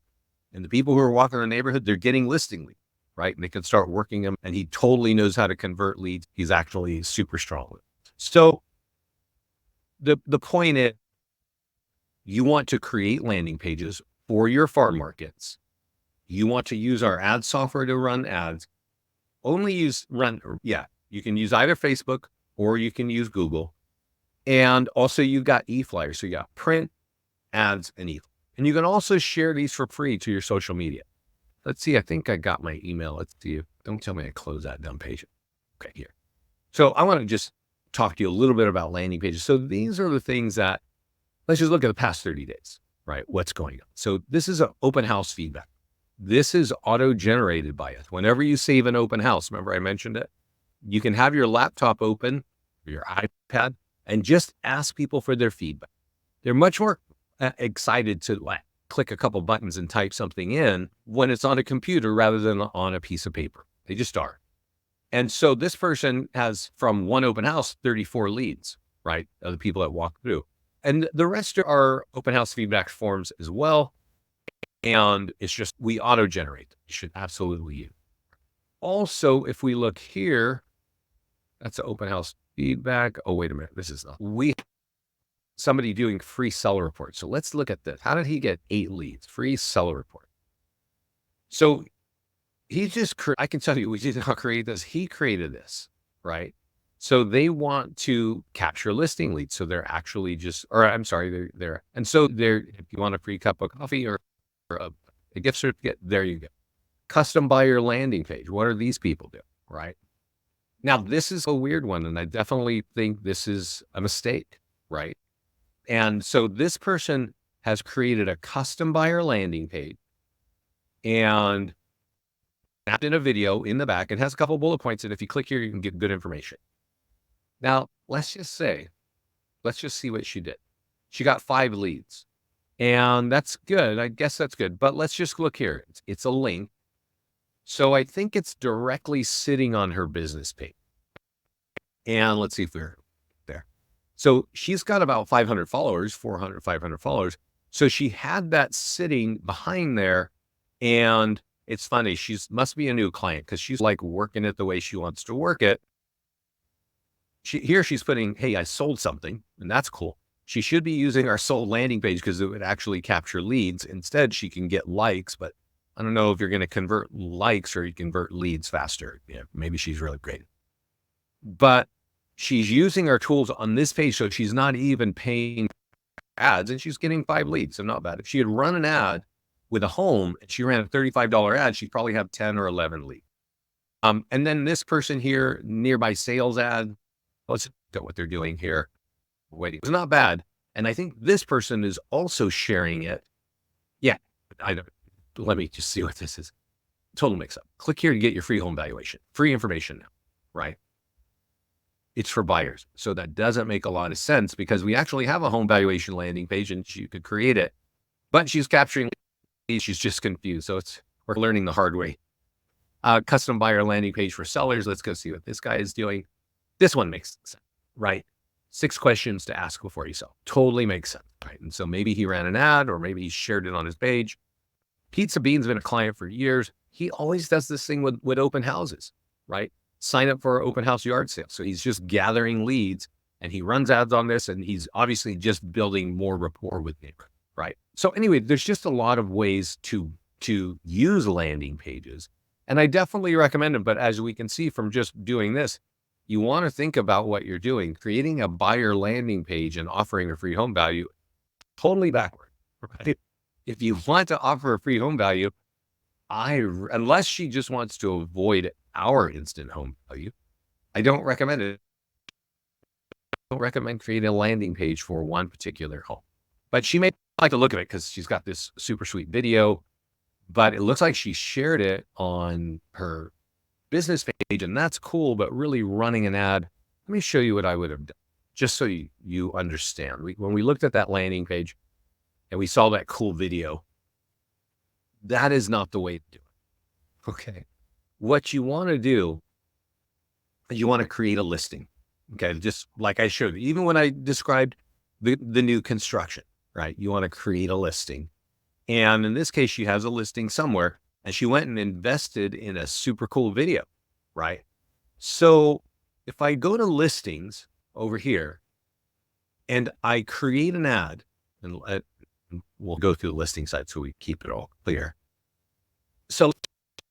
And the people who are walking the neighborhood, they're getting listing leads, right? And they can start working them. And he totally knows how to convert leads. He's actually super strong with it. So the point is, you want to create landing pages for your farm markets. You want to use our ad software to run ads. You can use either Facebook or you can use Google. And also you've got e-flyers. So you got print, ads, and email. And you can also share these for free to your social media. Let's see. I think I got my email. Let's see. Don't tell me I closed that dumb page. Okay, here. So I want to just talk to you a little bit about landing pages. So these are the things that, let's just look at the past 30 days, right? What's going on? So this is an open house feedback. This is auto-generated by us. Whenever you save an open house, remember I mentioned it? You can have your laptop open, or your iPad, and just ask people for their feedback. They're much more excited to click a couple buttons and type something in when it's on a computer rather than on a piece of paper. They just are. And so this person has, from one open house, 34 leads, right? Of the people that walk through. And the rest are open house feedback forms as well. And it's just, we auto-generate them. You should absolutely use. Also, if we look here, that's an open house feedback. Oh, wait a minute. This is not. Somebody doing free seller report. So let's look at this. How did he get 8 leads? Free seller report. So he just, I can tell you, we did not create this. He created this, right? So they want to capture listing leads. So they're actually just, or I'm sorry, and so if you want a free cup of coffee or a gift certificate, there you go. Custom buyer landing page. What are these people doing, right? Now, this is a weird one, and I definitely think this is a mistake, right? And so this person has created a custom buyer landing page and snapped in a video in the back. It has a couple bullet points, and if you click here, you can get good information. Now, let's just see what she did. She got 5 leads, and that's good. I guess that's good, but let's just look here. It's a link. So I think it's directly sitting on her business page. And let's see if we're there. So she's got about 500 followers, 400, 500 followers. So she had that sitting behind there. And it's funny, must be a new client because she's like working it the way she wants to work it. Here she's putting, hey, I sold something, and that's cool. She should be using our sold landing page because it would actually capture leads. Instead, she can get likes, but I don't know if you're going to convert likes or you convert leads faster. Yeah, maybe she's really great. But she's using our tools on this page, so she's not even paying ads, and she's getting 5 leads, so not bad. If she had run an ad with a home and she ran a $35 ad, she'd probably have 10 or 11 leads. And then this person here, nearby sales ad, let's look at what they're doing here. Waiting. It's not bad. And I think this person is also sharing it. Yeah, let me just see what this is. Total mix up. Click here to get your free home valuation. Free information now, right? It's for buyers. So that doesn't make a lot of sense because we actually have a home valuation landing page and you could create it, but she's capturing leads. She's just confused. So we're learning the hard way. Custom buyer landing page for sellers. Let's go see what this guy is doing. This one makes sense, right? 6 questions to ask before you sell. Totally makes sense, right? And so maybe he ran an ad or maybe he shared it on his page. Pizza Bean's been a client for years. He always does this thing with open houses, right? Sign up for an open house yard sale. So he's just gathering leads and he runs ads on this and he's obviously just building more rapport with neighbors, right? So anyway, there's just a lot of ways to use landing pages. And I definitely recommend them. But as we can see from just doing this, you want to think about what you're doing. Creating a buyer landing page and offering a free home value, totally backward, right? If you want to offer a free home value, unless she just wants to avoid our instant home value, I don't recommend it. I don't recommend creating a landing page for one particular home. But she may like the look of it because she's got this super sweet video, but it looks like she shared it on her business page, and that's cool, but really running an ad. Let me show you what I would have done, just so you understand. When we looked at that landing page and we saw that cool video, that is not the way to do it. Okay. What you want to do is you want to create a listing. Okay. Just like I showed you, even when I described the new construction, right? You want to create a listing. And in this case, she has a listing somewhere and she went and invested in a super cool video, right? So if I go to listings over here and I create an ad, and we'll go through the listing site so we keep it all clear. So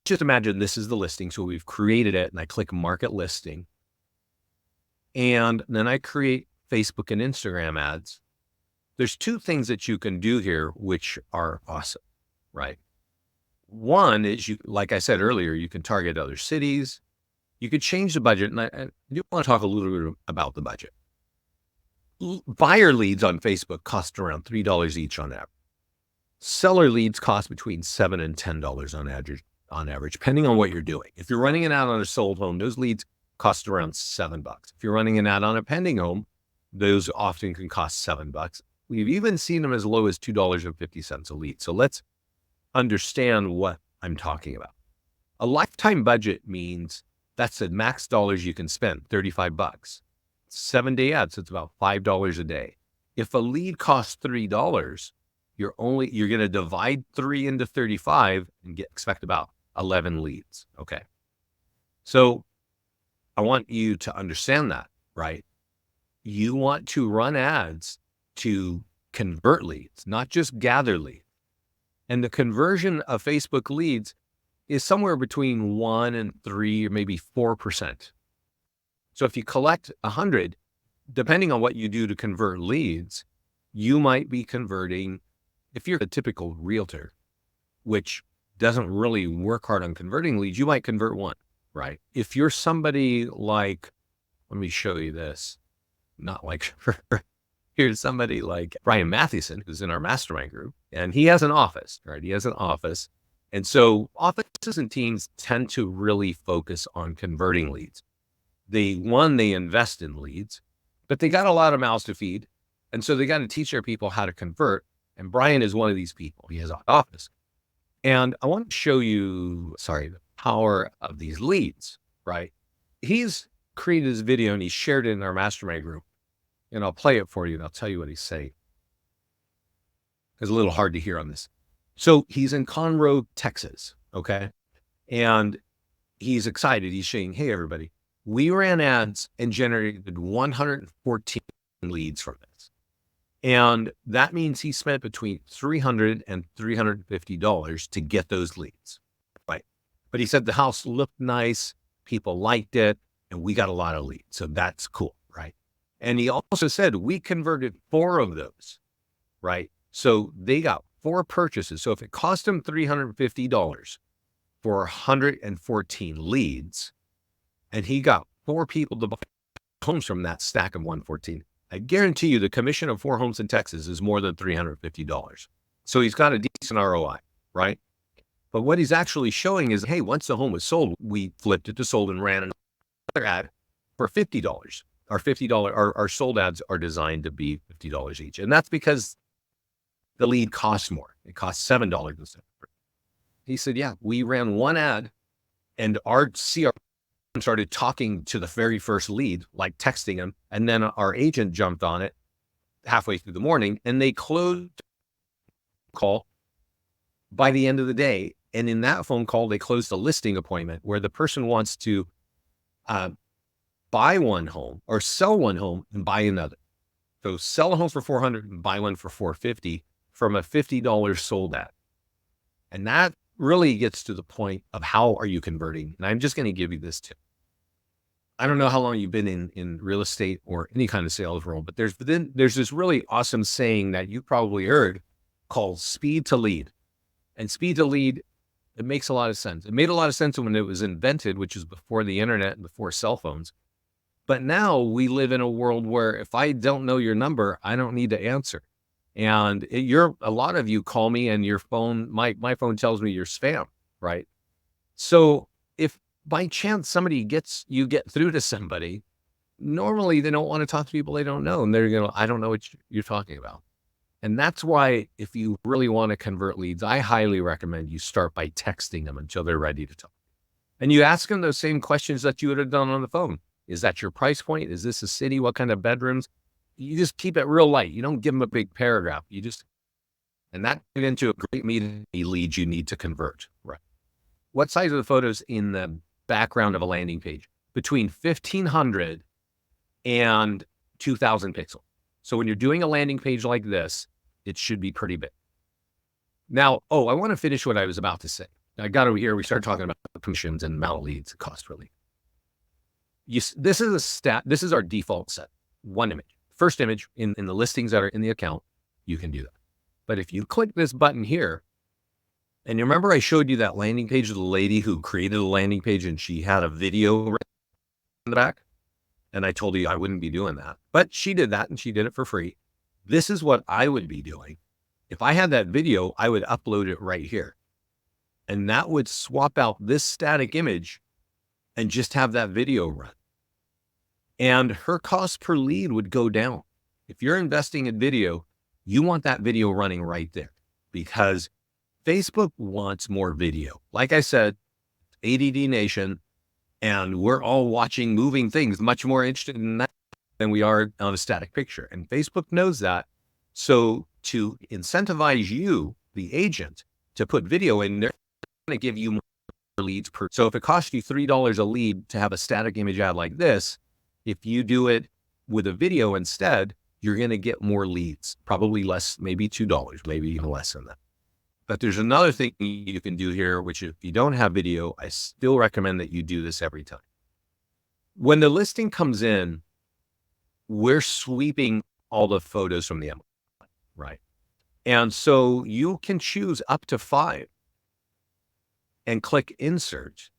just imagine this is the listing. So we've created it and I click market listing. And then I create Facebook and Instagram ads. there's two things that you can do here, which are awesome, right? One is like I said earlier, you can target other cities. You could change the budget. And I do want to talk a little bit about the budget. Buyer leads on Facebook cost around $3 each on average. Seller leads cost between $7 and $10 on average, depending on what you're doing. If you're running an ad on a sold home, those leads cost around $7. If you're running an ad on a pending home, those often can cost $7. We've even seen them as low as $2.50 a lead. So let's understand what I'm talking about. A lifetime budget means that's the max dollars you can spend, $35. 7-day ads, so it's about $5 a day. If a lead costs $3, you're going to divide 3 into 35 and expect about 11 leads. Okay. So I want you to understand that, right? You want to run ads to convert leads, not just gather leads. And the conversion of Facebook leads is somewhere between 1 and 3 or maybe 4%. So if you collect 100, depending on what you do to convert leads, you might be converting, if you're a typical realtor, which doesn't really work hard on converting leads, you might convert 1, right? If you're somebody like, let me show you this, not like, here's somebody like Brian Mathieson, who's in our mastermind group, and he has an office, right? He has an office. And so offices and teams tend to really focus on converting leads. They invest in leads, but they got a lot of mouths to feed. And so they got to teach their people how to convert. And Brian is one of these people. He has an office. And I want to show you, the power of these leads, right? He's created this video and he shared it in our mastermind group. And I'll play it for you and I'll tell you what he's saying. It's a little hard to hear on this. So he's in Conroe, Texas, okay? And he's excited. He's saying, hey, everybody, we ran ads and generated 114 leads from this. And that means he spent between $300 and $350 to get those leads, right? But he said the house looked nice, people liked it, and we got a lot of leads. So that's cool, right? And he also said we converted 4 of those, right? So they got 4 purchases. So if it cost him $350 for 114 leads, and he got 4 people to buy homes from that stack of 114, I guarantee you the commission of 4 homes in Texas is more than $350. So he's got a decent ROI, right? But what he's actually showing is, hey, once the home was sold, we flipped it to sold and ran another ad for $50. Our sold ads are designed to be $50 each. And that's because the lead costs more. It costs $7 instead. He said, yeah, we ran 1 ad and our CRM started talking to the very first lead, like texting him. And then our agent jumped on it halfway through the morning and they closed the call by the end of the day. And in that phone call, they closed a listing appointment where the person wants to buy 1 home or sell 1 home and buy another. So sell a home for $400 and buy one for $450 from a $50 sold ad. And that really gets to the point of how are you converting? And I'm just going to give you this tip. I don't know how long you've been in real estate or any kind of sales role, but there's this really awesome saying that you probably heard called speed to lead. And speed to lead, it makes a lot of sense. It made a lot of sense when it was invented, which is before the internet and before cell phones. But now we live in a world where if I don't know your number, I don't need to answer. And a lot of you call me and your phone, my phone tells me you're spam, right? So if by chance you get through to somebody, normally they don't want to talk to people they don't know. And they're going to, I don't know what you're talking about. And that's why if you really want to convert leads, I highly recommend you start by texting them until they're ready to talk. And you ask them those same questions that you would have done on the phone. Is that your price point? Is this a city? What kind of bedrooms? You just keep it real light. You don't give them a big paragraph. And that get into a great meeting lead you need to convert, right? What size are the photos in the background of a landing page? Between 1,500 and 2,000 pixels. So when you're doing a landing page like this, it should be pretty big. Now, I want to finish what I was about to say. I got over here. We started talking about commissions and amount of leads, cost per lead. This is our default set. 1 image. First image in the listings that are in the account you can do that. But if you click this button here, and you remember I showed you that landing page of the lady who created a landing page and she had a video in the back? And I told you I wouldn't be doing that. But she did that and she did it for free. This is what I would be doing. If I had that video, I would upload it right here. And that would swap out this static image and just have that video run. And her cost per lead would go down. If you're investing in video, you want that video running right there because Facebook wants more video. Like I said, ADD Nation, and we're all watching moving things, much more interested in that than we are on a static picture. And Facebook knows that. So to incentivize you, the agent, to put video in, they're going to give you more leads per. So if it costs you $3 a lead to have a static image ad like this, if you do it with a video instead, you're going to get more leads, probably less, maybe $2, maybe even less than that. But there's another thing you can do here, which if you don't have video, I still recommend that you do this every time. When the listing comes in, we're sweeping all the photos from the MLS, right? And so you can choose up to 5 and click insert.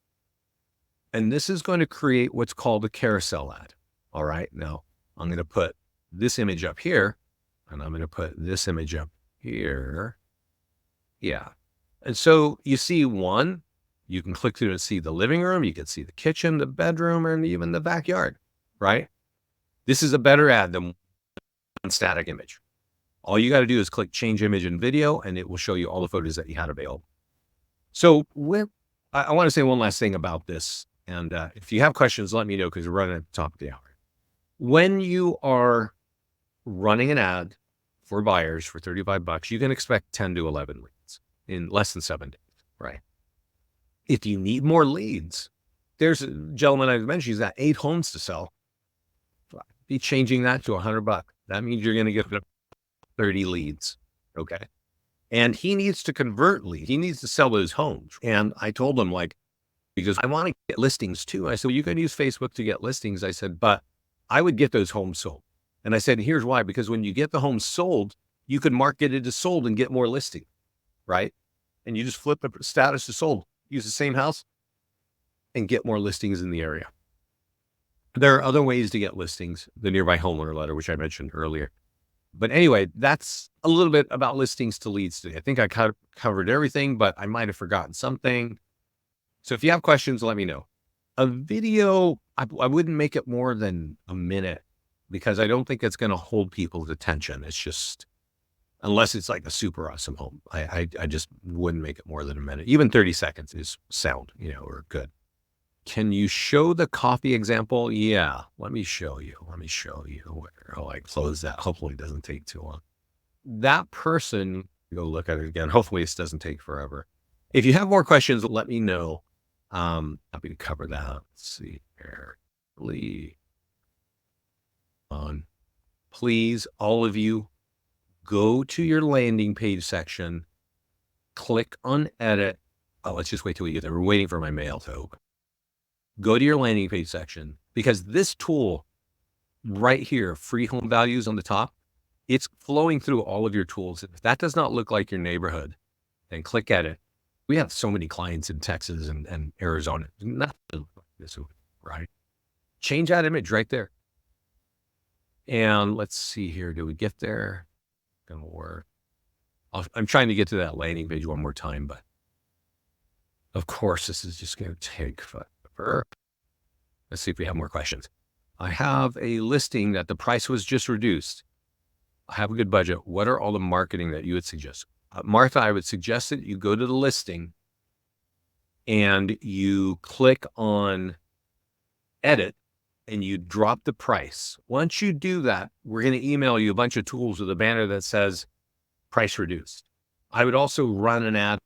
And this is going to create what's called a carousel ad. All right. Now I'm going to put this image up here and I'm going to put this image up here. Yeah. And so you see one, you can click through and see the living room. You can see the kitchen, the bedroom, and even the backyard, right? This is a better ad than one static image. All you got to do is click change image and video, and it will show you all the photos that you had available. So I want to say one last thing about this. And if you have questions, let me know because we're running at the top of the hour. When you are running an ad for buyers for $35, you can expect 10 to 11 leads in less than 7 days, right? If you need more leads, there's a gentleman I mentioned, he's got 8 homes to sell. Be changing that to $100. That means you're going to get 30 leads, okay? And he needs to convert leads. He needs to sell those homes. And I told him, like, because I want to get listings too. I said, well, you can use Facebook to get listings. I said, but I would get those homes sold. And I said, here's why, because when you get the home sold, you can market it as sold and get more listing, right? And you just flip the status to sold, use the same house and get more listings in the area. There are other ways to get listings, the nearby homeowner letter, which I mentioned earlier. But anyway, that's a little bit about listings to leads today. I think I covered everything, but I might have forgotten something. So if you have questions, let me know. A video, I wouldn't make it more than a minute because I don't think it's going to hold people's attention. It's just, unless it's like a super awesome home, I just wouldn't make it more than a minute. Even 30 seconds is sound, or good. Can you show the coffee example? Yeah, let me show you. Oh, I closed that. Hopefully it doesn't take too long. That person, go look at it again. Hopefully this doesn't take forever. If you have more questions, let me know. Happy to cover that. Let's see here. Please, all of you, go to your landing page section, click on edit. Oh, let's just wait till we get there. We're waiting for my mail to open. Go to your landing page section because this tool right here, free home values on the top, it's flowing through all of your tools. If that does not look like your neighborhood, then click edit. We have so many clients in Texas and Arizona. Nothing like this, right? Change that image right there. And let's see here. Do we get there? Gonna work. I'm trying to get to that landing page one more time, but of course, this is just going to take forever. Let's see if we have more questions. I have a listing that the price was just reduced. I have a good budget. What are all the marketing that you would suggest? Martha, I would suggest that you go to the listing and you click on edit and you drop the price. Once you do that, we're going to email you a bunch of tools with a banner that says price reduced. I would also run an ad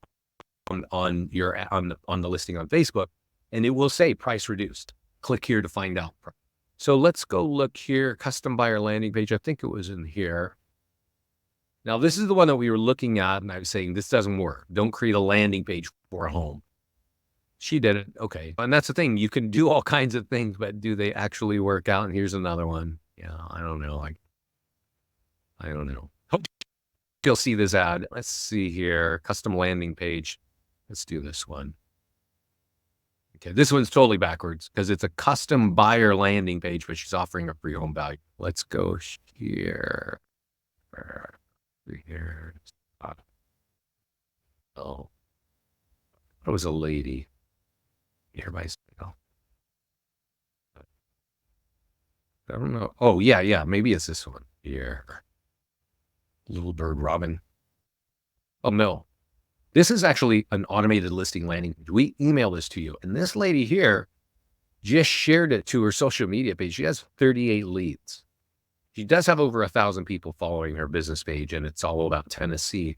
on the listing on Facebook, and it will say price reduced. Click here to find out. So let's go look here, custom buyer landing page. I think it was in here. Now this is the one that we were looking at, and I was saying this doesn't work. Don't create a landing page for a home. She did it. Okay. And that's the thing. You can do all kinds of things, but do they actually work out? And here's another one. Yeah, I don't know. I don't know. you'll see this ad. Let's see here, custom landing page. Let's do this one. Okay, this one's totally backwards because it's a custom buyer landing page, but she's offering a free home value. Let's go here. Here. Oh, it was a lady. Everybody's, oh, I don't know. Oh, yeah, yeah. Maybe it's this one here. Little Bird Robin. Oh, no. This is actually an automated listing landing page. We email this to you. And this lady here just shared it to her social media page. She has 38 leads. She does have over 1,000 people following her business page, and it's all about Tennessee.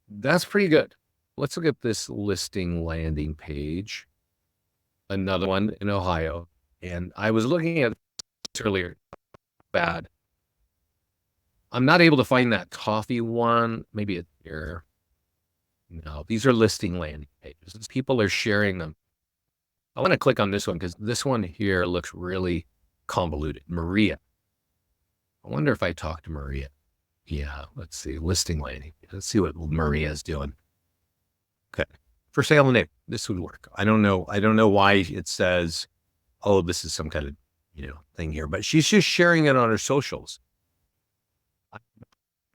That's pretty good. Let's look at this listing landing page. Another one in Ohio. And I was looking at this earlier. Bad. I'm not able to find that coffee one. Maybe it's here. No, these are listing landing pages. People are sharing them. I want to click on this one because this one here looks really convoluted. Maria. I wonder if I talk to Maria. Yeah, let's see. Listing landing. Let's see what Maria is doing. Okay. For sale and name. This would work. I don't know. I don't know why it says, oh, this is some kind of, thing here, but she's just sharing it on her socials. I'm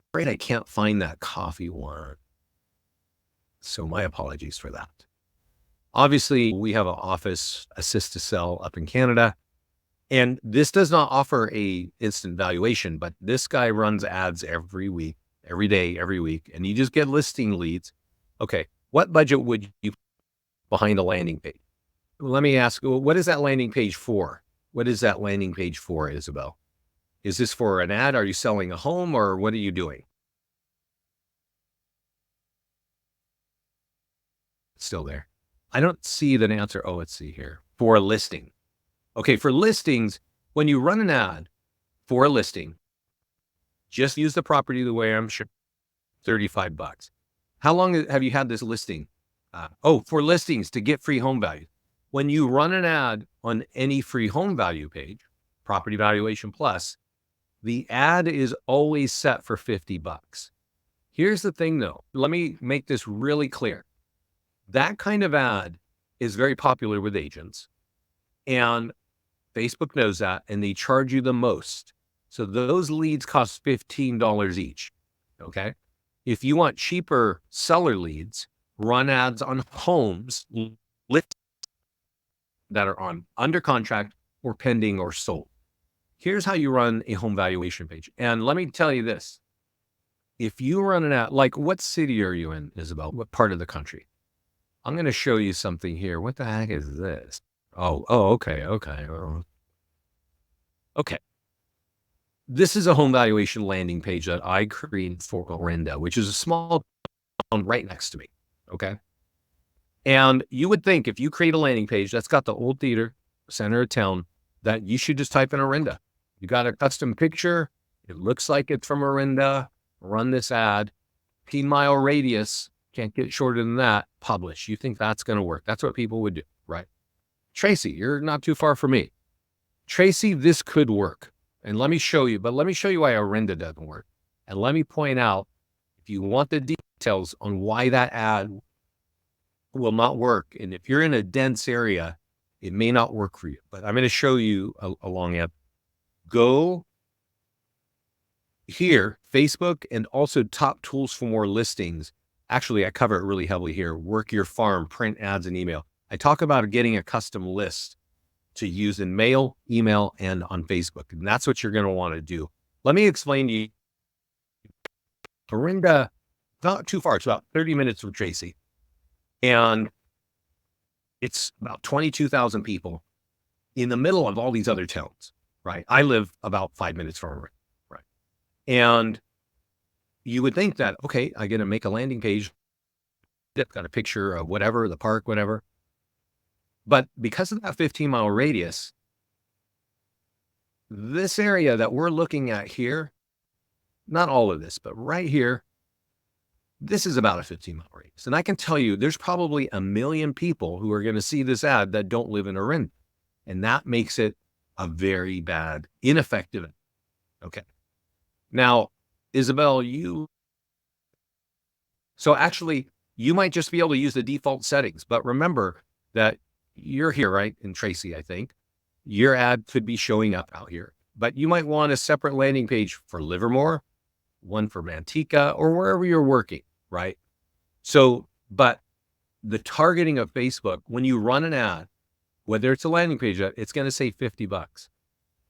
afraid I can't find that coffee one. So my apologies for that. Obviously, we have an office assist to sell up in Canada, and this does not offer a instant valuation, but this guy runs ads every week, every day, every week, and you just get listing leads. Okay, what budget would you behind a landing page? Let me ask, what is that landing page for? What is that landing page for, Isabel? Is this for an ad? Are you selling a home, or what are you doing? Still there. I don't see the answer. Oh, let's see here. For a listing. Okay, for listings, when you run an ad for a listing, just use the property the way I'm sure. $35. How long have you had this listing? For listings to get free home value. When you run an ad on any free home value page, Property Valuation Plus, the ad is always set for $50. Here's the thing though. Let me make this really clear. That kind of ad is very popular with agents, and Facebook knows that, and they charge you the most. So those leads cost $15 each. Okay. If you want cheaper seller leads, run ads on homes that are on under contract or pending or sold. Here's how you run a home valuation page. And let me tell you this. If you run an ad, like what city are you in, Isabel? What part of the country? I'm going to show you something here. What the heck is this? Okay. Okay. This is a home valuation landing page that I created for Orinda, which is a small town right next to me. Okay. And you would think if you create a landing page that's got the old theater, center of town, that you should just type in Orinda. You got a custom picture. It looks like it's from Orinda. Run this ad. 15-mile radius. Can't get shorter than that. Publish. You think that's going to work. That's what people would do, right? Tracy, you're not too far from me. Tracy, this could work. And let me show you why Orinda doesn't work. And let me point out, if you want the details on why that ad will not work, and if you're in a dense area, it may not work for you. But I'm going to show you along it. Go here, Facebook, and also top tools for more listings. Actually, I cover it really heavily here. Work Your Farm, print ads, and email. I talk about getting a custom list to use in mail, email, and on Facebook. And that's what you're going to want to do. Let me explain to you. Orinda, not too far. It's about 30 minutes from Tracy. And it's about 22,000 people in the middle of all these other towns, right? I live about 5 minutes from Orinda, right? And you would think that, okay, I'm going to make a landing page that's got a picture of whatever, the park, whatever. But because of that 15-mile radius, this area that we're looking at here, not all of this, but right here, this is about a 15-mile radius. And I can tell you, there's probably 1 million people who are going to see this ad that don't live in Orinda. And that makes it a very bad, ineffective. Okay. Now, Isabel, you So actually, you might just be able to use the default settings, but remember that you're here, right? In Tracy, I think your ad could be showing up out here, but you might want a separate landing page for Livermore, one for Manteca, or wherever you're working, right? So, but the targeting of Facebook, when you run an ad, whether it's a landing page, it's going to say $50.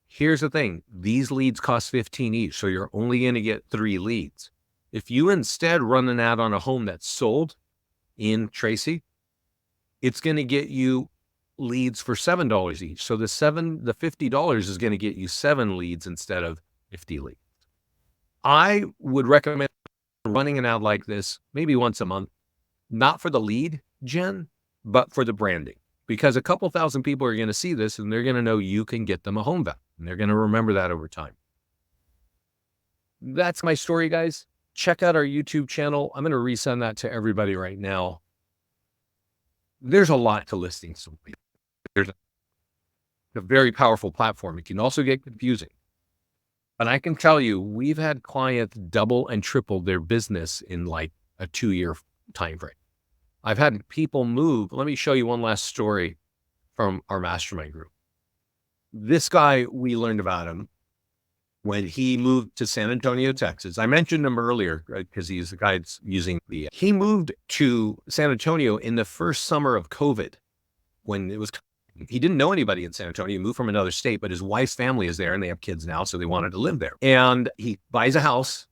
Here's the thing. These leads cost 15 each. So you're only going to get 3 leads. If you instead run an ad on a home that's sold in Tracy, it's going to get you leads for $7 each. So the $50 is going to get you 7 leads instead of 50 leads. I would recommend running an ad like this maybe once a month, not for the lead gen, but for the branding, because a couple thousand people are going to see this and they're going to know you can get them a home value, and they're going to remember that over time. That's my story, guys. Check out our YouTube channel. I'm going to resend that to everybody right now. There's a lot to listings. There's a very powerful platform. It can also get confusing. But I can tell you, we've had clients double and triple their business in like a 2-year time frame. I've had people move. Let me show you one last story from our mastermind group. This guy, we learned about him when he moved to San Antonio, Texas. I mentioned him earlier, right? Because he's the guy that's using he moved to San Antonio in the first summer of COVID, when it was, he didn't know anybody in San Antonio. He moved from another state, but his wife's family is there and they have kids now. So they wanted to live there. And he buys a house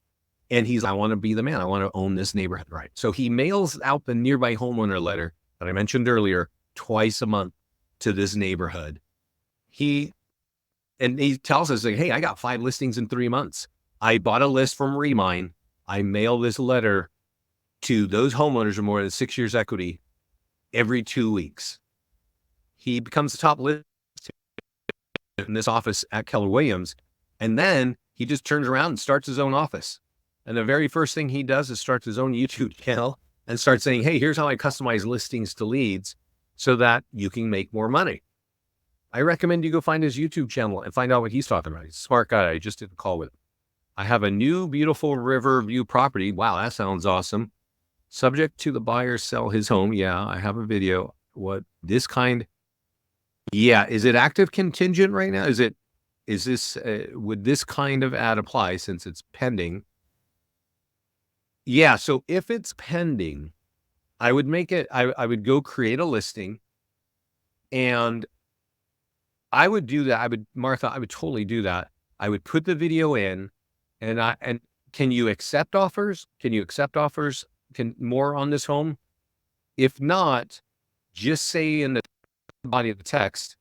and he's, I want to be the man. I want to own this neighborhood, right? So he mails out the nearby homeowner letter that I mentioned earlier twice a month to this neighborhood. And he tells us, like, hey, I got 5 listings in 3 months. I bought a list from Remine. I mail this letter to those homeowners with more than 6 years equity every 2 weeks. He becomes the top list in this office at Keller Williams. And then he just turns around and starts his own office. And the very first thing he does is starts his own YouTube channel and starts saying, hey, here's how I customize listings to leads so that you can make more money. I recommend you go find his YouTube channel and find out what he's talking about. He's a smart guy. I just did a call with him. I have a new beautiful river view property. Wow, that sounds awesome. Subject to the buyer sell his home. Yeah, I have a video. What this kind? Yeah, is it active contingent right now? Would this kind of ad apply since it's pending? Yeah, so if it's pending, I would make it, I would go create a listing, and I would do that. Martha, I would totally do that. I would put the video in, and can you accept offers? Can you accept offers? More on this home? If not, just say in the body of the text,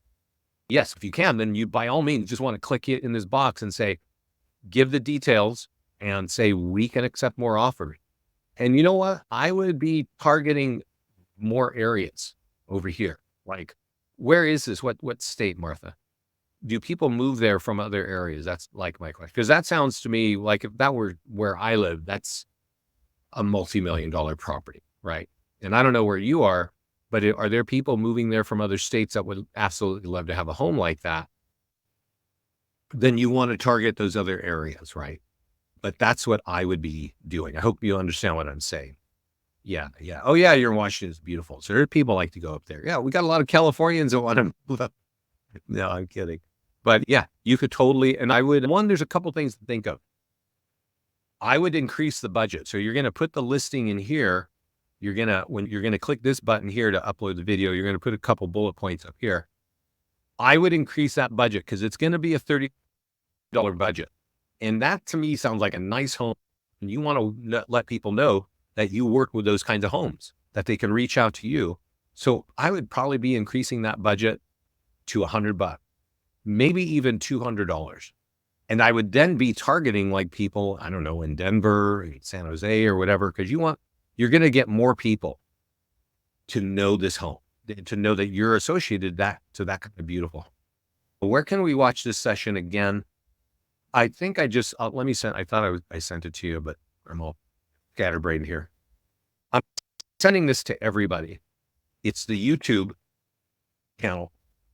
yes, if you can, then you by all means just want to click it in this box and say, give the details and say, we can accept more offers. And you know what? I would be targeting more areas over here. Like, where is this? What state, Martha? Do people move there from other areas? That's like my question. Because that sounds to me like if that were where I live, that's a multi-million-dollar property, right? And I don't know where you are, but are there people moving there from other states that would absolutely love to have a home like that? Then you want to target those other areas, right? But that's what I would be doing. I hope you understand what I'm saying. Yeah, yeah. Oh, yeah, you're in Washington. It's beautiful. So there are people like to go up there. Yeah, we got a lot of Californians that want to move up. No, I'm kidding. But yeah, you could totally, and there's a couple things to think of. I would increase the budget. So you're going to put the listing in here. When you're going to click this button here to upload the video, you're going to put a couple bullet points up here. I would increase that budget because it's going to be a $30 budget. And that to me sounds like a nice home. And you want to let people know that you work with those kinds of homes, that they can reach out to you. So I would probably be increasing that budget to $100, maybe even $200. And I would then be targeting like people, I don't know, in Denver, in San Jose or whatever, because you're going to get more people to know this home, to know that you're associated to that kind of beautiful home. Where can we watch this session again? I think I thought I sent it to you, but I'm all scatterbrained here. I'm sending this to everybody. It's the YouTube channel.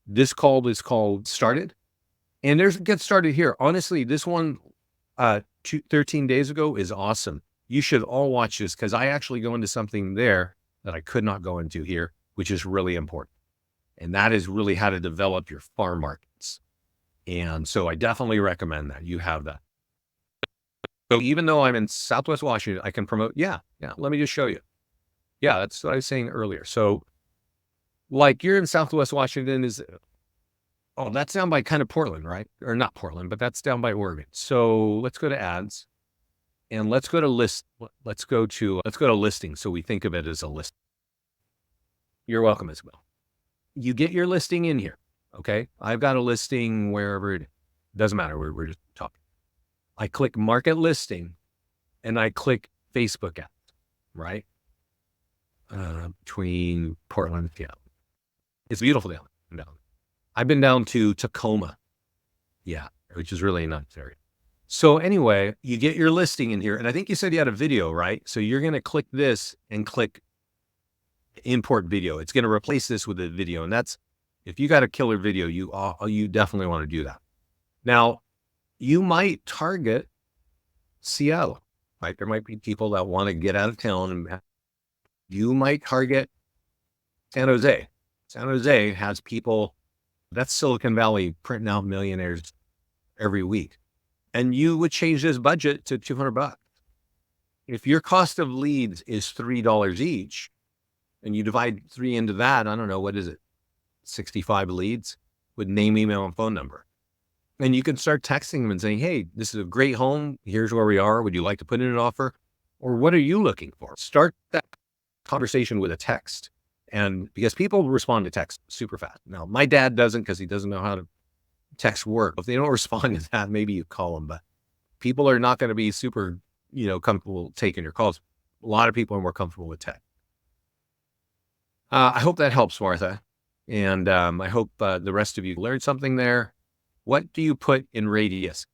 This call is called Started. And there's Get Started here. Honestly, this one 13 days ago is awesome. You should all watch this because I actually go into something there that I could not go into here, which is really important. And that is really how to develop your farm markets. And so I definitely recommend that you have that. So even though I'm in Southwest Washington, I can promote. Yeah. Yeah. Let me just show you. Yeah. That's what I was saying earlier. So like you're in Southwest Washington oh, that's down by kind of Portland, right? Or not Portland, but that's down by Oregon. So let's go to ads and let's go to let's go to listing. So we think of it as a list. You're welcome, Isabel. You get your listing in here. Okay. I've got a listing wherever it doesn't matter. We're just talking. I click market listing and I click Facebook ads, right? Between Portland and Seattle. It's beautiful down. I've been down to Tacoma. Yeah. Which is really a nice area. So anyway, you get your listing in here and I think you said you had a video, right? So you're going to click this and click import video. It's going to replace this with a video. And that's, if you got a killer video, you definitely want to do that. Now, you might target Seattle, right? There might be people that want to get out of town and you might target San Jose. San Jose has people, that's Silicon Valley printing out millionaires every week. And you would change this budget to $200. If your cost of leads is $3 each, and you divide 3 into that, I don't know, what is it? 65 leads with name, email, and phone number. And you can start texting them and saying, hey, this is a great home. Here's where we are. Would you like to put in an offer? Or what are you looking for? Start that conversation with a text. And because people respond to text super fast. Now, my dad doesn't because he doesn't know how to text work. If they don't respond to that, maybe you call them. But people are not going to be super, comfortable taking your calls. A lot of people are more comfortable with text. I hope that helps, Martha. And I hope the rest of you learned something there. What do you put in radius?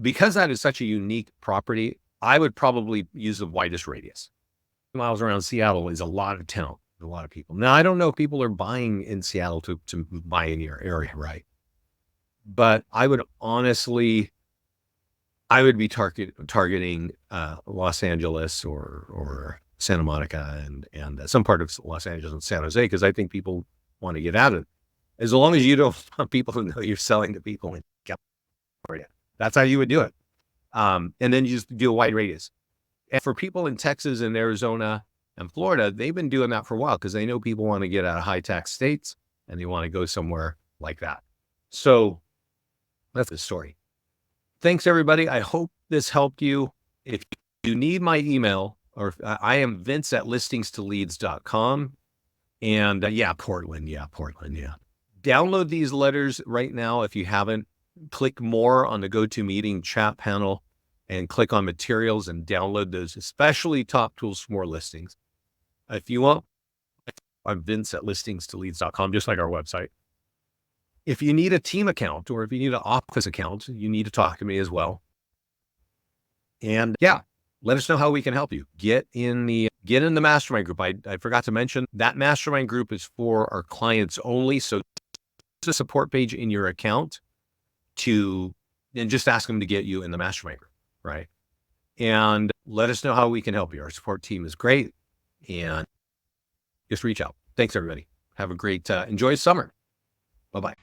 Because that is such a unique property, I would probably use the widest radius. Miles around Seattle is a lot of town, a lot of people. Now, I don't know if people are buying in Seattle to buy in your area, right? But I would honestly, I would be targeting Los Angeles or Santa Monica and some part of Los Angeles and San Jose, because I think people want to get out of it. As long as you don't want people to know you're selling to people in California. That's how you would do it. And then you just do a wide radius. And for people in Texas and Arizona and Florida, they've been doing that for a while because they know people want to get out of high tax states and they want to go somewhere like that. So that's the story. Thanks, everybody. I hope this helped you. If you need my email, or I am vince@listingstoleads.com. And Portland. Yeah. Download these letters right now. If you haven't, click more on the GoToMeeting chat panel and click on materials and download those, especially top tools for more listings. If you want, I'm vince@listingstoleads.com, just like our website. If you need a team account or if you need an office account, you need to talk to me as well. And let us know how we can help you. Get in the mastermind group. I forgot to mention that mastermind group is for our clients only. So it's a support page in your account and just ask them to get you in the mastermind group, right? And let us know how we can help you. Our support team is great, and just reach out. Thanks, everybody. Have a great, enjoy summer. Bye-bye.